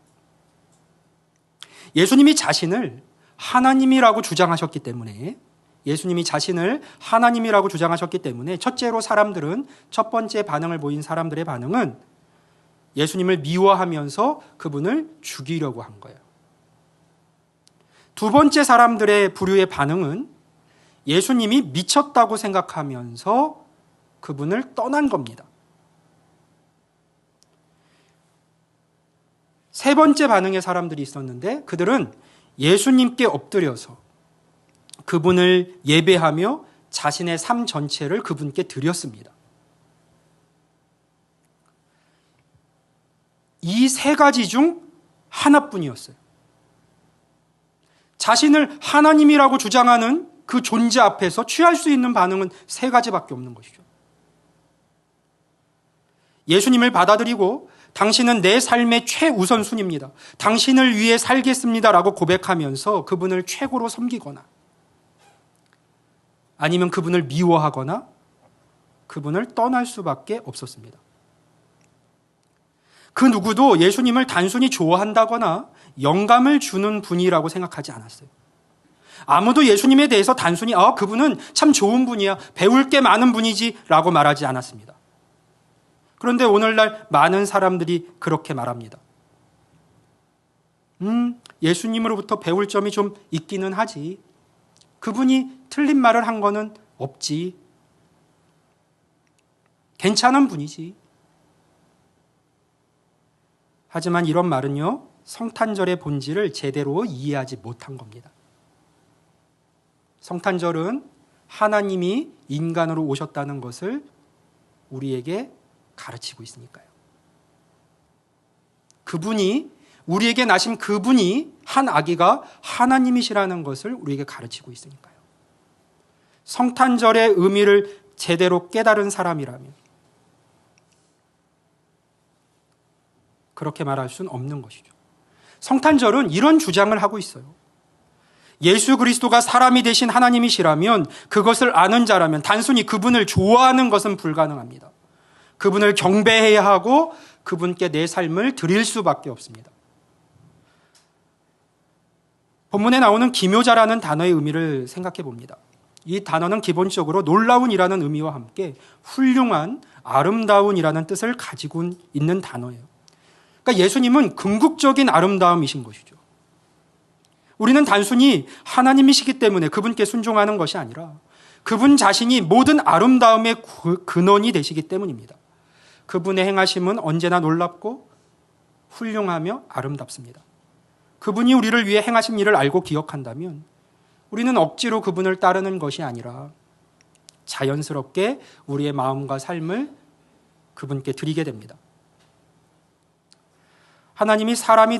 예수님이 자신을 하나님이라고 주장하셨기 때문에, 첫째로 첫 번째 반응을 보인 사람들의 반응은 예수님을 미워하면서 그분을 죽이려고 한 거예요. 두 번째 사람들의 부류의 반응은 예수님이 미쳤다고 생각하면서 그분을 떠난 겁니다. 세 번째 반응의 사람들이 있었는데 그들은 예수님께 엎드려서 그분을 예배하며 자신의 삶 전체를 그분께 드렸습니다. 이 세 가지 중 하나뿐이었어요. 자신을 하나님이라고 주장하는 그 존재 앞에서 취할 수 있는 반응은 세 가지밖에 없는 것이죠. 예수님을 받아들이고 당신은 내 삶의 최우선순위입니다. 당신을 위해 살겠습니다라고 고백하면서 그분을 최고로 섬기거나 아니면 그분을 미워하거나 그분을 떠날 수밖에 없었습니다. 그 누구도 예수님을 단순히 좋아한다거나 영감을 주는 분이라고 생각하지 않았어요. 아무도 예수님에 대해서 단순히 그분은 참 좋은 분이야, 배울 게 많은 분이지 라고 말하지 않았습니다. 그런데 오늘날 많은 사람들이 그렇게 말합니다. 예수님으로부터 배울 점이 좀 있기는 하지. 그분이 틀린 말을 한 거는 없지. 괜찮은 분이지. 하지만 이런 말은요, 성탄절의 본질을 제대로 이해하지 못한 겁니다. 성탄절은 하나님이 인간으로 오셨다는 것을 우리에게 가르치고 있으니까요. 그분이, 우리에게 나신 그분이, 한 아기가 하나님이시라는 것을 우리에게 가르치고 있으니까요. 성탄절의 의미를 제대로 깨달은 사람이라면 그렇게 말할 수는 없는 것이죠. 성탄절은 이런 주장을 하고 있어요. 예수 그리스도가 사람이 되신 하나님이시라면, 그것을 아는 자라면 단순히 그분을 좋아하는 것은 불가능합니다. 그분을 경배해야 하고 그분께 내 삶을 드릴 수밖에 없습니다. 본문에 나오는 기묘자라는 단어의 의미를 생각해 봅니다. 이 단어는 기본적으로 놀라운이라는 의미와 함께 훌륭한, 아름다운이라는 뜻을 가지고 있는 단어예요. 그러니까 예수님은 궁극적인 아름다움이신 것이죠. 우리는 단순히 하나님이시기 때문에 그분께 순종하는 것이 아니라 그분 자신이 모든 아름다움의 근원이 되시기 때문입니다. 그분의 행하심은 언제나 놀랍고 훌륭하며 아름답습니다. 그분이 우리를 위해 행하신 일을 알고 기억한다면 우리는 억지로 그분을 따르는 것이 아니라 자연스럽게 우리의 마음과 삶을 그분께 드리게 됩니다. 하나님이 사람이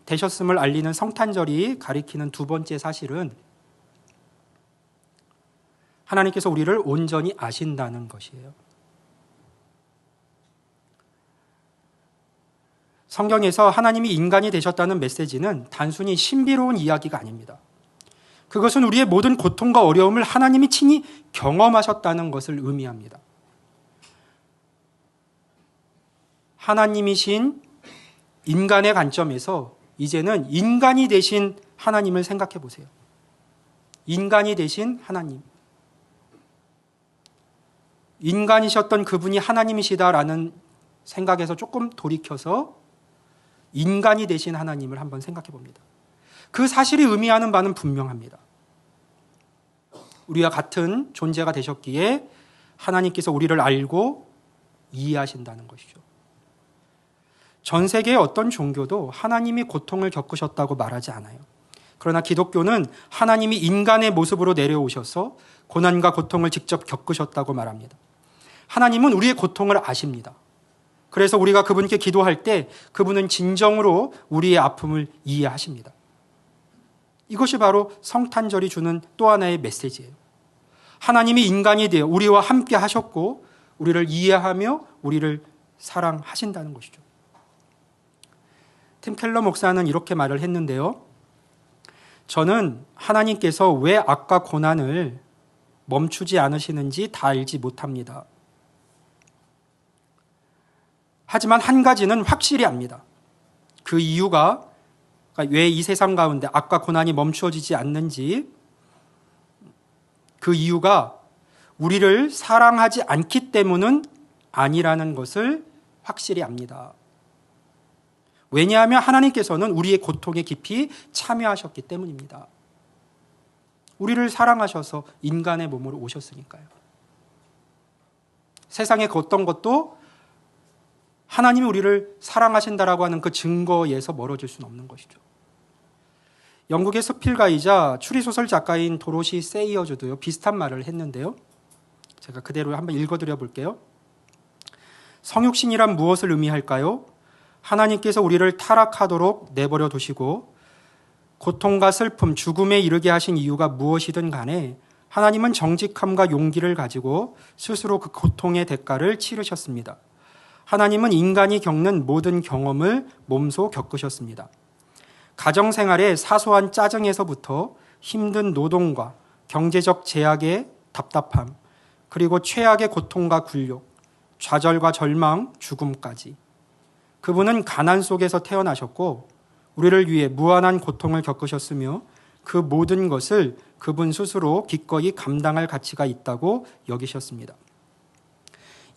되셨음을 알리는 성탄절이 가리키는 두 번째 사실은 하나님께서 우리를 온전히 아신다는 것이에요. 성경에서 하나님이 인간이 되셨다는 메시지는 단순히 신비로운 이야기가 아닙니다. 그것은 우리의 모든 고통과 어려움을 하나님이 친히 경험하셨다는 것을 의미합니다. 하나님이신 인간의 관점에서 이제는 인간이 되신 하나님을 생각해 보세요. 인간이 되신 하나님. 인간이셨던 그분이 하나님이시다라는 생각에서 조금 돌이켜서 인간이 되신 하나님을 한번 생각해 봅니다. 그 사실이 의미하는 바는 분명합니다. 우리와 같은 존재가 되셨기에 하나님께서 우리를 알고 이해하신다는 것이죠. 전 세계의 어떤 종교도 하나님이 고통을 겪으셨다고 말하지 않아요. 그러나 기독교는 하나님이 인간의 모습으로 내려오셔서 고난과 고통을 직접 겪으셨다고 말합니다. 하나님은 우리의 고통을 아십니다. 그래서 우리가 그분께 기도할 때 그분은 진정으로 우리의 아픔을 이해하십니다. 이것이 바로 성탄절이 주는 또 하나의 메시지예요. 하나님이 인간이 되어 우리와 함께 하셨고 우리를 이해하며 우리를 사랑하신다는 것이죠. 팀 켈러 목사는 이렇게 말을 했는데요. 저는 하나님께서 왜 악과 고난을 멈추지 않으시는지 다 알지 못합니다. 하지만 한 가지는 확실히 압니다. 그 이유가 왜 이 세상 가운데 악과 고난이 멈추어지지 않는지, 그 이유가 우리를 사랑하지 않기 때문은 아니라는 것을 확실히 압니다. 왜냐하면 하나님께서는 우리의 고통에 깊이 참여하셨기 때문입니다. 우리를 사랑하셔서 인간의 몸으로 오셨으니까요. 세상의 어떤 것도 하나님이 우리를 사랑하신다라고 하는 그 증거에서 멀어질 수는 없는 것이죠. 영국의 서필가이자 추리소설 작가인 도로시 세이어즈도요, 비슷한 말을 했는데요. 제가 그대로 한번 읽어드려 볼게요. 성육신이란 무엇을 의미할까요? 하나님께서 우리를 타락하도록 내버려 두시고 고통과 슬픔, 죽음에 이르게 하신 이유가 무엇이든 간에 하나님은 정직함과 용기를 가지고 스스로 그 고통의 대가를 치르셨습니다. 하나님은 인간이 겪는 모든 경험을 몸소 겪으셨습니다. 가정생활의 사소한 짜증에서부터 힘든 노동과 경제적 제약의 답답함, 그리고 최악의 고통과 굴욕, 좌절과 절망, 죽음까지. 그분은 가난 속에서 태어나셨고 우리를 위해 무한한 고통을 겪으셨으며 그 모든 것을 그분 스스로 기꺼이 감당할 가치가 있다고 여기셨습니다.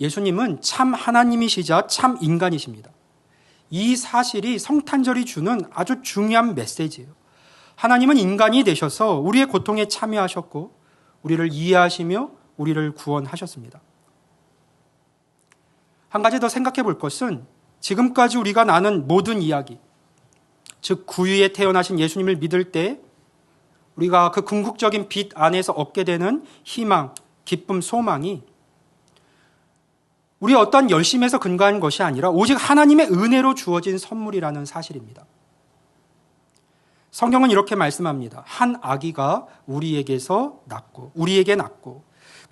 예수님은 참 하나님이시자 참 인간이십니다. 이 사실이 성탄절이 주는 아주 중요한 메시지예요. 하나님은 인간이 되셔서 우리의 고통에 참여하셨고 우리를 이해하시며 우리를 구원하셨습니다. 한 가지 더 생각해 볼 것은 지금까지 우리가 나눈 모든 이야기, 즉 구유에 태어나신 예수님을 믿을 때 우리가 그 궁극적인 빛 안에서 얻게 되는 희망, 기쁨, 소망이 우리의 어떠한 열심에서 근거한 것이 아니라 오직 하나님의 은혜로 주어진 선물이라는 사실입니다. 성경은 이렇게 말씀합니다. 한 아기가 우리에게 낳고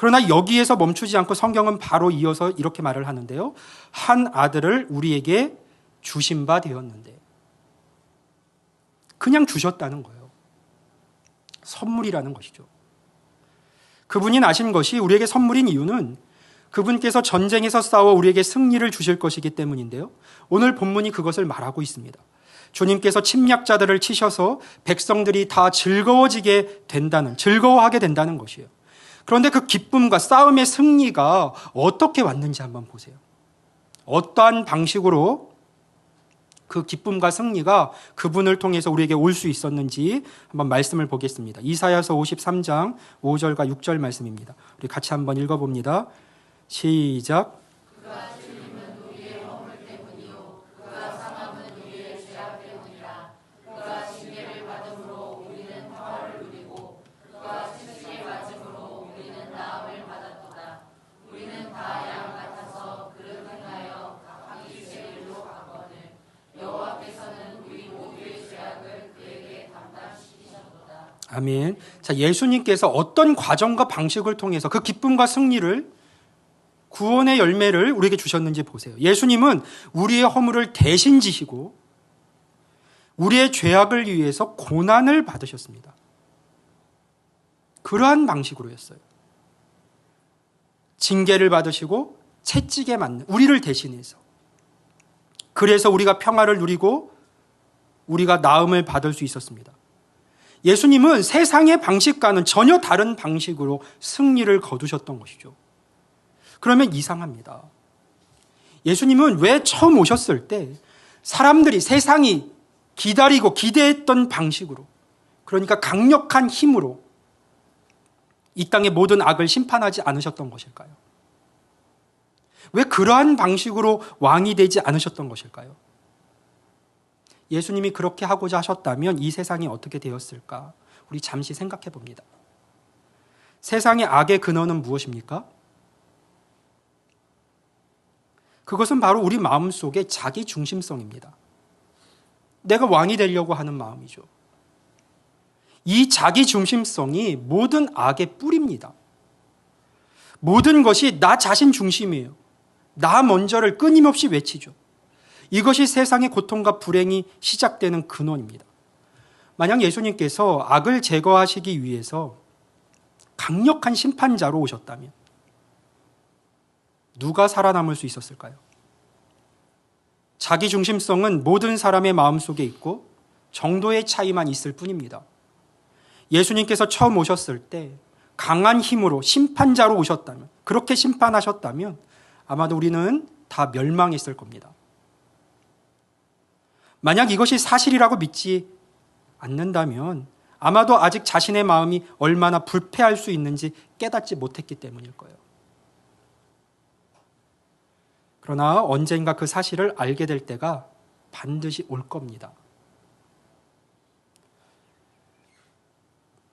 그러나 여기에서 멈추지 않고 성경은 바로 이어서 이렇게 말을 하는데요. 한 아들을 우리에게 주신 바 되었는데, 그냥 주셨다는 거예요. 선물이라는 것이죠. 그분이 나신 것이 우리에게 선물인 이유는 그분께서 전쟁에서 싸워 우리에게 승리를 주실 것이기 때문인데요. 오늘 본문이 그것을 말하고 있습니다. 주님께서 침략자들을 치셔서 백성들이 다 즐거워하게 된다는 것이에요. 그런데 그 기쁨과 싸움의 승리가 어떻게 왔는지 한번 보세요. 어떠한 방식으로 그 기쁨과 승리가 그분을 통해서 우리에게 올 수 있었는지 한번 말씀을 보겠습니다. 이사야서 53장 5절과 6절 말씀입니다. 우리 같이 한번 읽어봅니다. 시작. 아멘. 자, 예수님께서 어떤 과정과 방식을 통해서 그 기쁨과 승리를, 구원의 열매를 우리에게 주셨는지 보세요. 예수님은 우리의 허물을 대신 지시고 우리의 죄악을 위해서 고난을 받으셨습니다. 그러한 방식으로였어요. 징계를 받으시고 채찍에 맞는, 우리를 대신해서. 그래서 우리가 평화를 누리고 우리가 나음을 받을 수 있었습니다. 예수님은 세상의 방식과는 전혀 다른 방식으로 승리를 거두셨던 것이죠. 그러면 이상합니다. 예수님은 왜 처음 오셨을 때 사람들이, 세상이 기다리고 기대했던 방식으로, 그러니까 강력한 힘으로 이 땅의 모든 악을 심판하지 않으셨던 것일까요? 왜 그러한 방식으로 왕이 되지 않으셨던 것일까요? 예수님이 그렇게 하고자 하셨다면 이 세상이 어떻게 되었을까? 우리 잠시 생각해 봅니다. 세상의 악의 근원은 무엇입니까? 그것은 바로 우리 마음속의 자기 중심성입니다. 내가 왕이 되려고 하는 마음이죠. 이 자기 중심성이 모든 악의 뿌리입니다. 모든 것이 나 자신 중심이에요. 나 먼저를 끊임없이 외치죠. 이것이 세상의 고통과 불행이 시작되는 근원입니다. 만약 예수님께서 악을 제거하시기 위해서 강력한 심판자로 오셨다면 누가 살아남을 수 있었을까요? 자기 중심성은 모든 사람의 마음속에 있고 정도의 차이만 있을 뿐입니다. 예수님께서 처음 오셨을 때 강한 힘으로 심판자로 오셨다면, 그렇게 심판하셨다면 아마도 우리는 다 멸망했을 겁니다. 만약 이것이 사실이라고 믿지 않는다면 아마도 아직 자신의 마음이 얼마나 불패할 수 있는지 깨닫지 못했기 때문일 거예요. 그러나 언젠가 그 사실을 알게 될 때가 반드시 올 겁니다.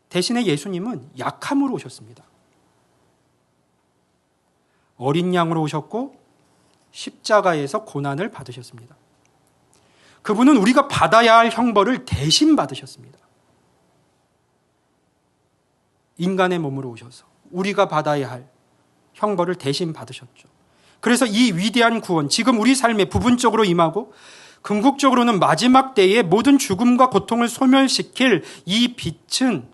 대신에 예수님은 약함으로 오셨습니다. 어린 양으로 오셨고 십자가에서 고난을 받으셨습니다. 그분은 우리가 받아야 할 형벌을 대신 받으셨습니다. 인간의 몸으로 오셔서 우리가 받아야 할 형벌을 대신 받으셨죠. 그래서 이 위대한 구원, 지금 우리 삶에 부분적으로 임하고 궁극적으로는 마지막 때에 모든 죽음과 고통을 소멸시킬 이 빛은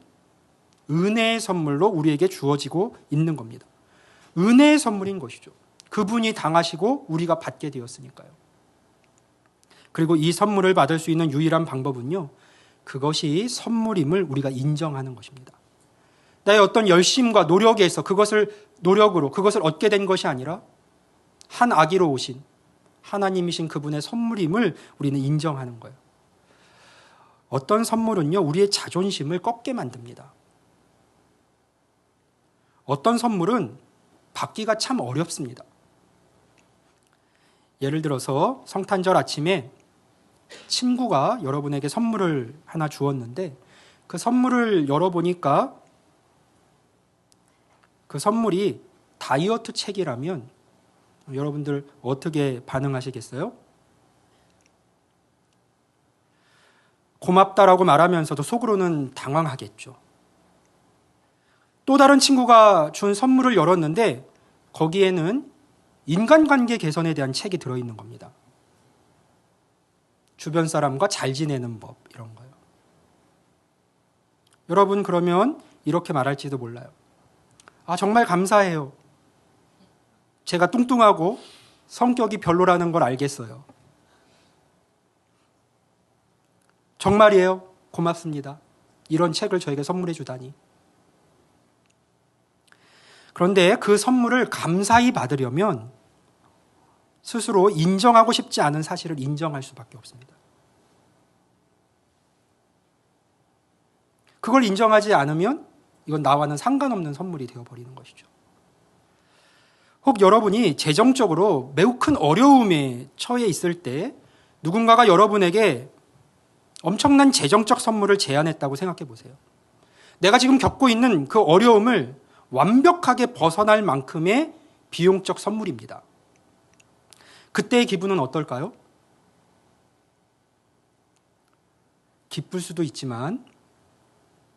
은혜의 선물로 우리에게 주어지고 있는 겁니다. 은혜의 선물인 것이죠. 그분이 당하시고 우리가 받게 되었으니까요. 그리고 이 선물을 받을 수 있는 유일한 방법은요, 그것이 선물임을 우리가 인정하는 것입니다. 나의 어떤 열심과 노력에서 노력으로 그것을 얻게 된 것이 아니라 한 아기로 오신 하나님이신 그분의 선물임을 우리는 인정하는 거예요. 어떤 선물은요, 우리의 자존심을 꺾게 만듭니다. 어떤 선물은 받기가 참 어렵습니다. 예를 들어서 성탄절 아침에 친구가 여러분에게 선물을 하나 주었는데 그 선물을 열어보니까 그 선물이 다이어트 책이라면 여러분들 어떻게 반응하시겠어요? 고맙다라고 말하면서도 속으로는 당황하겠죠. 또 다른 친구가 준 선물을 열었는데 거기에는 인간관계 개선에 대한 책이 들어있는 겁니다. 주변 사람과 잘 지내는 법, 이런 거요. 여러분 그러면 이렇게 말할지도 몰라요. 아, 정말 감사해요. 제가 뚱뚱하고 성격이 별로라는 걸 알겠어요. 정말이에요. 고맙습니다. 이런 책을 저에게 선물해 주다니. 그런데 그 선물을 감사히 받으려면 스스로 인정하고 싶지 않은 사실을 인정할 수밖에 없습니다. 그걸 인정하지 않으면 이건 나와는 상관없는 선물이 되어버리는 것이죠. 혹 여러분이 재정적으로 매우 큰 어려움에 처해 있을 때 누군가가 여러분에게 엄청난 재정적 선물을 제안했다고 생각해 보세요. 내가 지금 겪고 있는 그 어려움을 완벽하게 벗어날 만큼의 비용적 선물입니다. 그때의 기분은 어떨까요? 기쁠 수도 있지만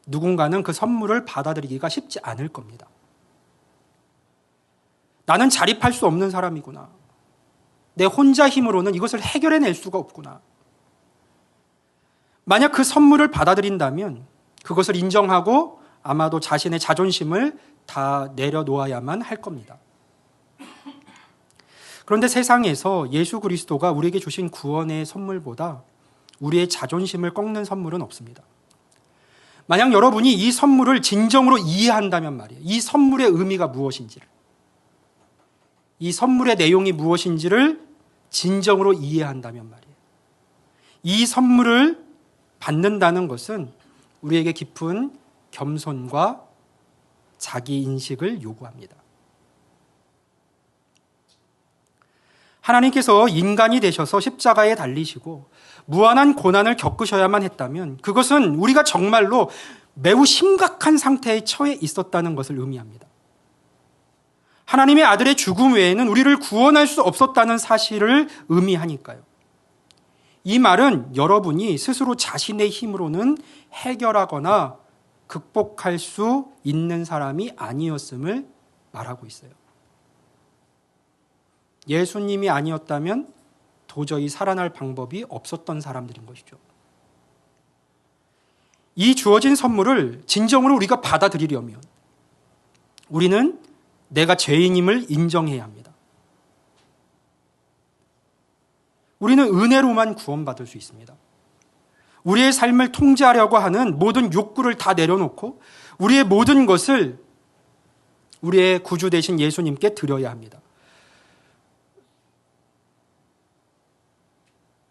누군가는 그 선물을 받아들이기가 쉽지 않을 겁니다. 나는 자립할 수 없는 사람이구나. 내 혼자 힘으로는 이것을 해결해낼 수가 없구나. 만약 그 선물을 받아들인다면 그것을 인정하고 아마도 자신의 자존심을 다 내려놓아야만 할 겁니다. 그런데 세상에서 예수 그리스도가 우리에게 주신 구원의 선물보다 우리의 자존심을 꺾는 선물은 없습니다. 만약 여러분이 이 선물을 진정으로 이해한다면 말이에요. 이 선물의 의미가 무엇인지를, 이 선물의 내용이 무엇인지를 진정으로 이해한다면 말이에요. 이 선물을 받는다는 것은 우리에게 깊은 겸손과 자기 인식을 요구합니다. 하나님께서 인간이 되셔서 십자가에 달리시고 무한한 고난을 겪으셔야만 했다면 그것은 우리가 정말로 매우 심각한 상태에 처해 있었다는 것을 의미합니다. 하나님의 아들의 죽음 외에는 우리를 구원할 수 없었다는 사실을 의미하니까요. 이 말은 여러분이 스스로 자신의 힘으로는 해결하거나 극복할 수 있는 사람이 아니었음을 말하고 있어요. 예수님이 아니었다면 도저히 살아날 방법이 없었던 사람들인 것이죠. 이 주어진 선물을 진정으로 우리가 받아들이려면 우리는 내가 죄인임을 인정해야 합니다. 우리는 은혜로만 구원받을 수 있습니다. 우리의 삶을 통제하려고 하는 모든 욕구를 다 내려놓고 우리의 모든 것을 우리의 구주 되신 예수님께 드려야 합니다.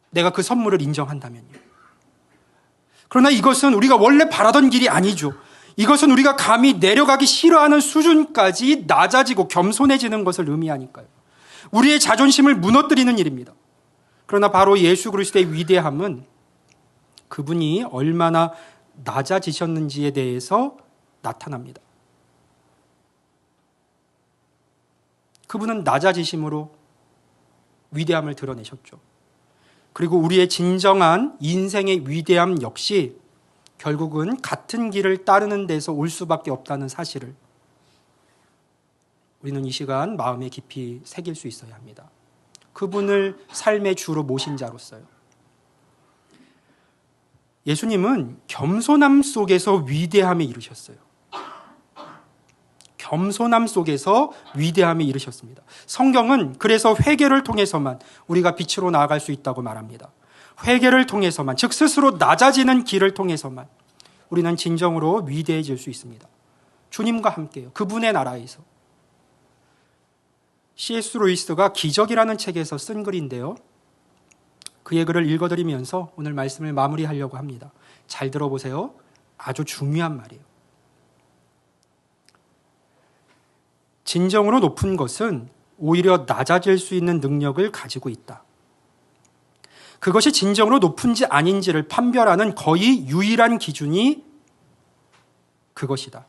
내가 그 선물을 인정한다면요. 그러나 이것은 우리가 원래 바라던 길이 아니죠. 이것은 우리가 감히 내려가기 싫어하는 수준까지 낮아지고 겸손해지는 것을 의미하니까요. 우리의 자존심을 무너뜨리는 일입니다. 그러나 바로 예수 그리스도의 위대함은 그분이 얼마나 낮아지셨는지에 대해서 나타납니다. 그분은 낮아지심으로 위대함을 드러내셨죠. 그리고 우리의 진정한 인생의 위대함 역시 결국은 같은 길을 따르는 데서 올 수밖에 없다는 사실을 우리는 이 시간 마음에 깊이 새길 수 있어야 합니다. 그분을 삶의 주로 모신 자로서요. 예수님은 겸손함 속에서 위대함에 이르셨어요. 겸손함 속에서 위대함에 이르셨습니다. 성경은 그래서 회개를 통해서만 우리가 빛으로 나아갈 수 있다고 말합니다. 회개를 통해서만, 즉 스스로 낮아지는 길을 통해서만 우리는 진정으로 위대해질 수 있습니다. 주님과 함께요. 그분의 나라에서. C.S. 루이스가 기적이라는 책에서 쓴 글인데요. 그의 글을 읽어드리면서 오늘 말씀을 마무리하려고 합니다. 잘 들어보세요. 아주 중요한 말이에요. 진정으로 높은 것은 오히려 낮아질 수 있는 능력을 가지고 있다. 그것이 진정으로 높은지 아닌지를 판별하는 거의 유일한 기준이 그것이다.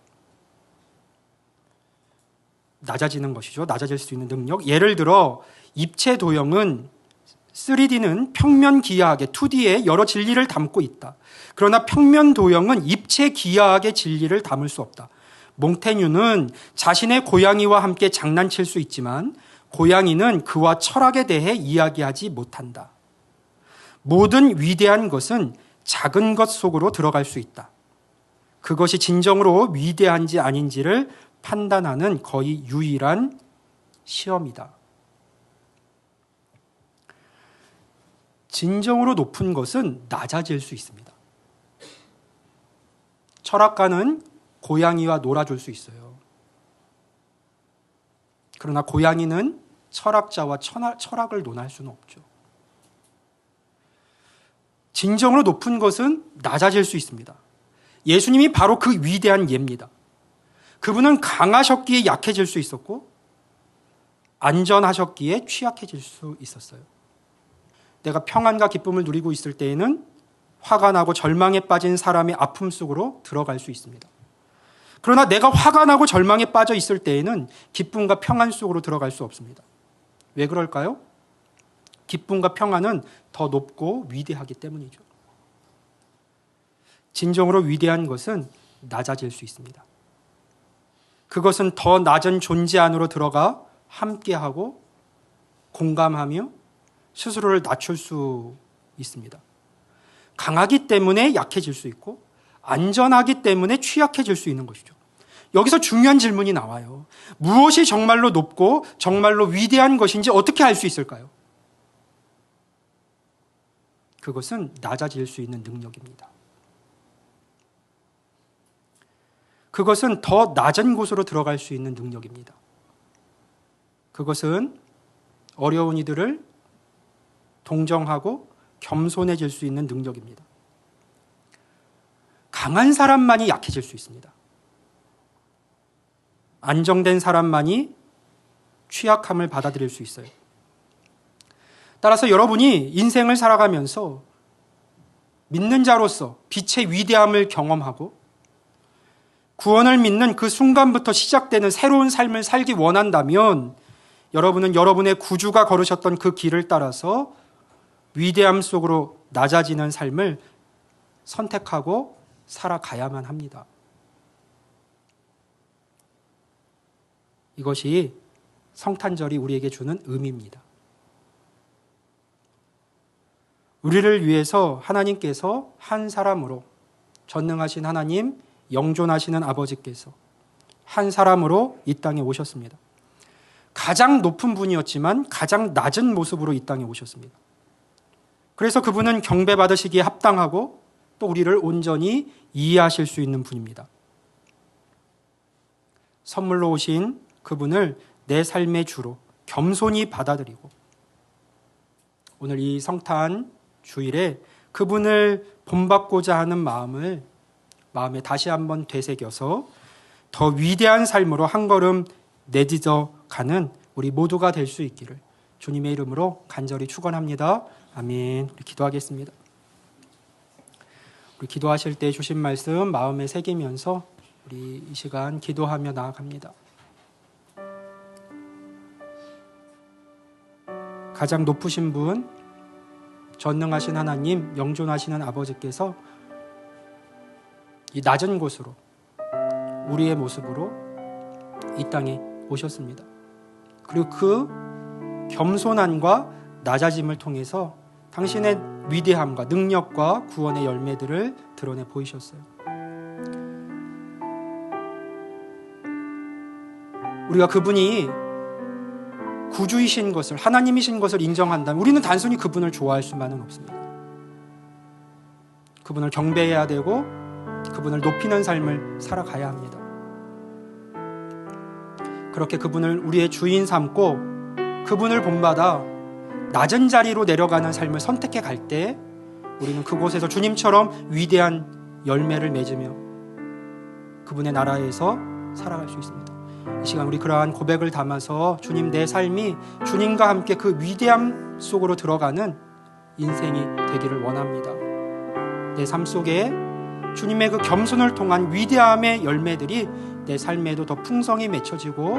낮아지는 것이죠. 낮아질 수 있는 능력. 예를 들어 입체 도형은 3D는 평면 기하학의 2D에 여러 진리를 담고 있다. 그러나 평면 도형은 입체 기하학의 진리를 담을 수 없다. 몽테뉴는 자신의 고양이와 함께 장난칠 수 있지만 고양이는 그와 철학에 대해 이야기하지 못한다. 모든 위대한 것은 작은 것 속으로 들어갈 수 있다. 그것이 진정으로 위대한지 아닌지를 판단하는 거의 유일한 시험이다. 진정으로 높은 것은 낮아질 수 있습니다. 철학가는 고양이와 놀아줄 수 있어요. 그러나 고양이는 철학자와 철학을 논할 수는 없죠. 진정으로 높은 것은 낮아질 수 있습니다. 예수님이 바로 그 위대한 예입니다. 그분은 강하셨기에 약해질 수 있었고 안전하셨기에 취약해질 수 있었어요. 내가 평안과 기쁨을 누리고 있을 때에는 화가 나고 절망에 빠진 사람의 아픔 속으로 들어갈 수 있습니다. 그러나 내가 화가 나고 절망에 빠져 있을 때에는 기쁨과 평안 속으로 들어갈 수 없습니다. 왜 그럴까요? 기쁨과 평안은 더 높고 위대하기 때문이죠. 진정으로 위대한 것은 낮아질 수 있습니다. 그것은 더 낮은 존재 안으로 들어가 함께하고 공감하며 스스로를 낮출 수 있습니다. 강하기 때문에 약해질 수 있고 안전하기 때문에 취약해질 수 있는 것이죠. 여기서 중요한 질문이 나와요. 무엇이 정말로 높고 정말로 위대한 것인지 어떻게 알 수 있을까요? 그것은 낮아질 수 있는 능력입니다. 그것은 더 낮은 곳으로 들어갈 수 있는 능력입니다. 그것은 어려운 이들을 동정하고 겸손해질 수 있는 능력입니다. 강한 사람만이 약해질 수 있습니다. 안정된 사람만이 취약함을 받아들일 수 있어요. 따라서 여러분이 인생을 살아가면서 믿는 자로서 빛의 위대함을 경험하고 구원을 믿는 그 순간부터 시작되는 새로운 삶을 살기 원한다면 여러분은 여러분의 구주가 걸으셨던 그 길을 따라서 위대함 속으로 낮아지는 삶을 선택하고 살아가야만 합니다. 이것이 성탄절이 우리에게 주는 의미입니다. 우리를 위해서 하나님께서 한 사람으로, 전능하신 하나님, 영존하시는 아버지께서 한 사람으로 이 땅에 오셨습니다. 가장 높은 분이었지만 가장 낮은 모습으로 이 땅에 오셨습니다. 그래서 그분은 경배받으시기에 합당하고 또 우리를 온전히 이해하실 수 있는 분입니다. 선물로 오신 그분을 내 삶의 주로 겸손히 받아들이고 오늘 이 성탄 주일에 그분을 본받고자 하는 마음에 다시 한번 되새겨서 더 위대한 삶으로 한 걸음 내딛어 가는 우리 모두가 될 수 있기를 주님의 이름으로 간절히 축원합니다. 아멘. 우리 기도하겠습니다. 우리 기도하실 때 주신 말씀 마음에 새기면서 우리 이 시간 기도하며 나아갑니다. 가장 높으신 분, 전능하신 하나님, 영존하시는 아버지께서 이 낮은 곳으로 우리의 모습으로 이 땅에 오셨습니다. 그리고 그 겸손함과 낮아짐을 통해서 당신의 위대함과 능력과 구원의 열매들을 드러내 보이셨어요. 우리가 그분이 구주이신 것을, 하나님이신 것을 인정한다면 우리는 단순히 그분을 좋아할 수만은 없습니다. 그분을 경배해야 되고 그분을 높이는 삶을 살아가야 합니다. 그렇게 그분을 우리의 주인 삼고 그분을 본받아 낮은 자리로 내려가는 삶을 선택해 갈 때 우리는 그곳에서 주님처럼 위대한 열매를 맺으며 그분의 나라에서 살아갈 수 있습니다. 이 시간 우리 그러한 고백을 담아서 주님, 내 삶이 주님과 함께 그 위대함 속으로 들어가는 인생이 되기를 원합니다. 내 삶 속에 주님의 그 겸손을 통한 위대함의 열매들이 내 삶에도 더 풍성히 맺혀지고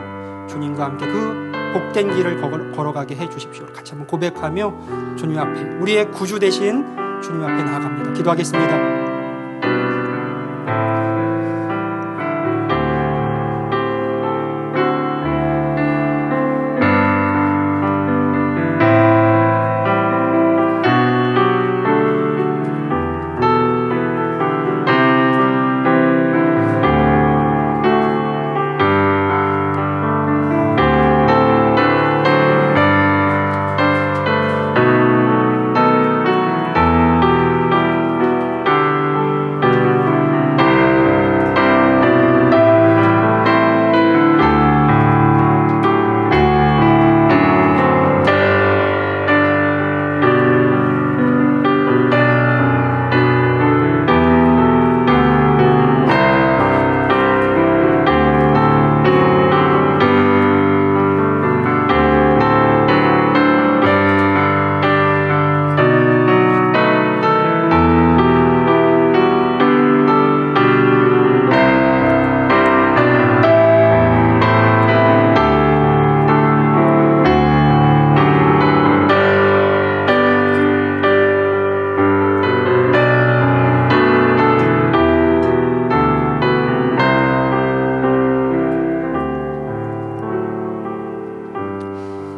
주님과 함께 그 복된 길을 걸어가게 해 주십시오. 같이 한번 고백하며 주님 앞에, 우리의 구주 되신 주님 앞에 나아갑니다. 기도하겠습니다.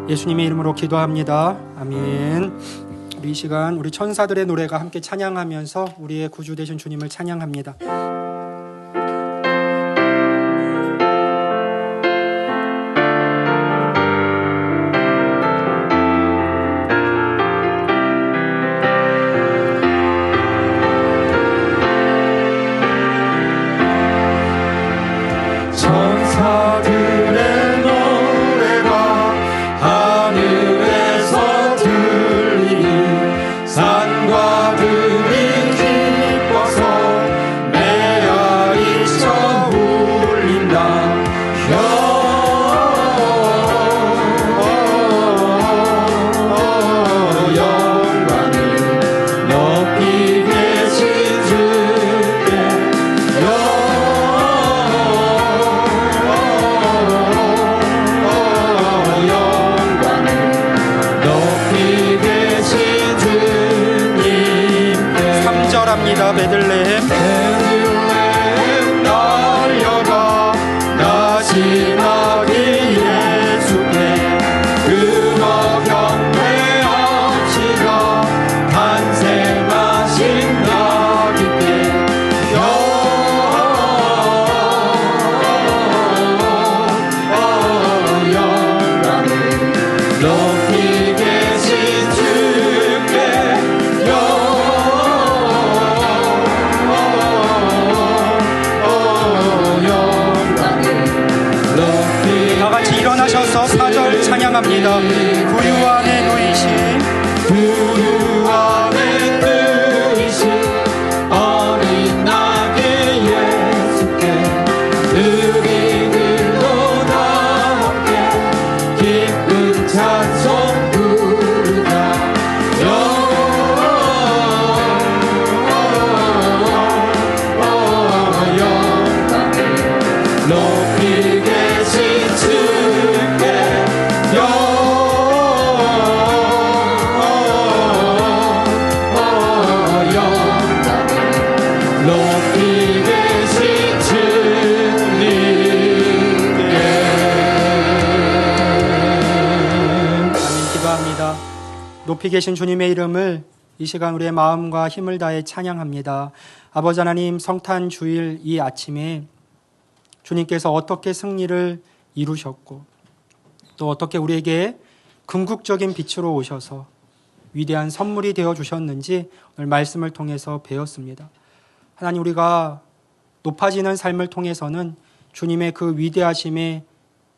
예수님의 이름으로 기도합니다. 아멘. 우리 이 시간 우리 천사들의 노래가 함께 찬양하면서 우리의 구주 되신 주님을 찬양합니다. 천사들의 노래가 하늘에서 들리니 산과 들이 기뻐서 메아리쳐 울린다. 영광을 높이 계신 주께 합니다. 베들레헴 날려가 나시나기 예수께 그러 경배합시다. 탄생하신 나비께 영광을 높이 계신 주께 다 같이 일어나셔서 4절 찬양합니다. 구유 안에 누이신 구유 안에 누이신 어린 나귀 예수께 우리들도 다 함께 기쁜 찬송 부르자. 영광을 높이 계신 주께 높이 계신 주님께. 아멘. 기도합니다. 높이 계신 주님의 이름을 이 시간 우리의 마음과 힘을 다해 찬양합니다. 아버지 하나님, 성탄 주일 이 아침에 주님께서 어떻게 승리를 이루셨고 또 어떻게 우리에게 궁극적인 빛으로 오셔서 위대한 선물이 되어 주셨는지 오늘 말씀을 통해서 배웠습니다. 하나님, 우리가 높아지는 삶을 통해서는 주님의 그 위대하심에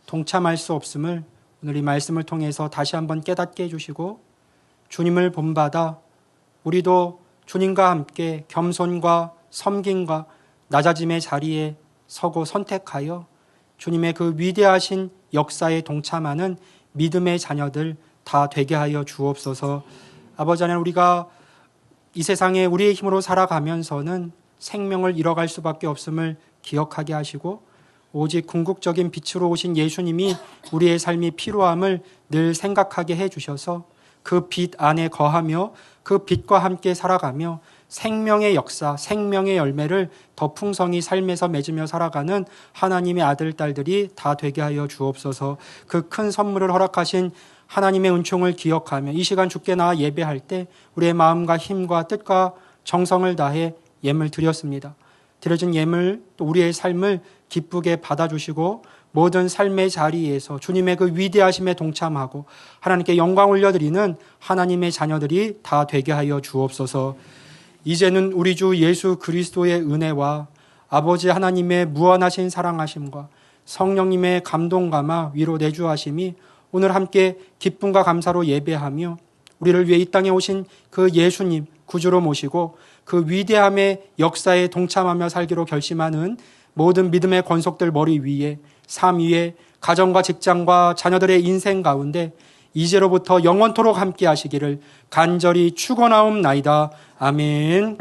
동참할 수 없음을 오늘 이 말씀을 통해서 다시 한번 깨닫게 해주시고, 주님을 본받아 우리도 주님과 함께 겸손과 섬김과 낮아짐의 자리에 서고 선택하여 주님의 그 위대하신 역사에 동참하는 믿음의 자녀들 다 되게 하여 주옵소서. 아버지 하나님, 우리가 이 세상에 우리의 힘으로 살아가면서는 생명을 잃어갈 수밖에 없음을 기억하게 하시고, 오직 궁극적인 빛으로 오신 예수님이 우리의 삶이 필요함을 늘 생각하게 해주셔서 그 빛 안에 거하며 그 빛과 함께 살아가며 생명의 역사, 생명의 열매를 더 풍성히 삶에서 맺으며 살아가는 하나님의 아들, 딸들이 다 되게 하여 주옵소서. 그 큰 선물을 허락하신 하나님의 은총을 기억하며 이 시간 주께 나와 예배할 때 우리의 마음과 힘과 뜻과 정성을 다해 예물 드렸습니다. 드려진 예물, 또 우리의 삶을 기쁘게 받아주시고 모든 삶의 자리에서 주님의 그 위대하심에 동참하고 하나님께 영광 올려드리는 하나님의 자녀들이 다 되게 하여 주옵소서. 이제는 우리 주 예수 그리스도의 은혜와 아버지 하나님의 무한하신 사랑하심과 성령님의 감동감화 위로 내주하심이 오늘 함께 기쁨과 감사로 예배하며 우리를 위해 이 땅에 오신 그 예수님 구주로 모시고 그 위대함의 역사에 동참하며 살기로 결심하는 모든 믿음의 권속들 머리 위에, 삶 위에, 가정과 직장과 자녀들의 인생 가운데 이제로부터 영원토록 함께 하시기를 간절히 축원하옵나이다. 아멘.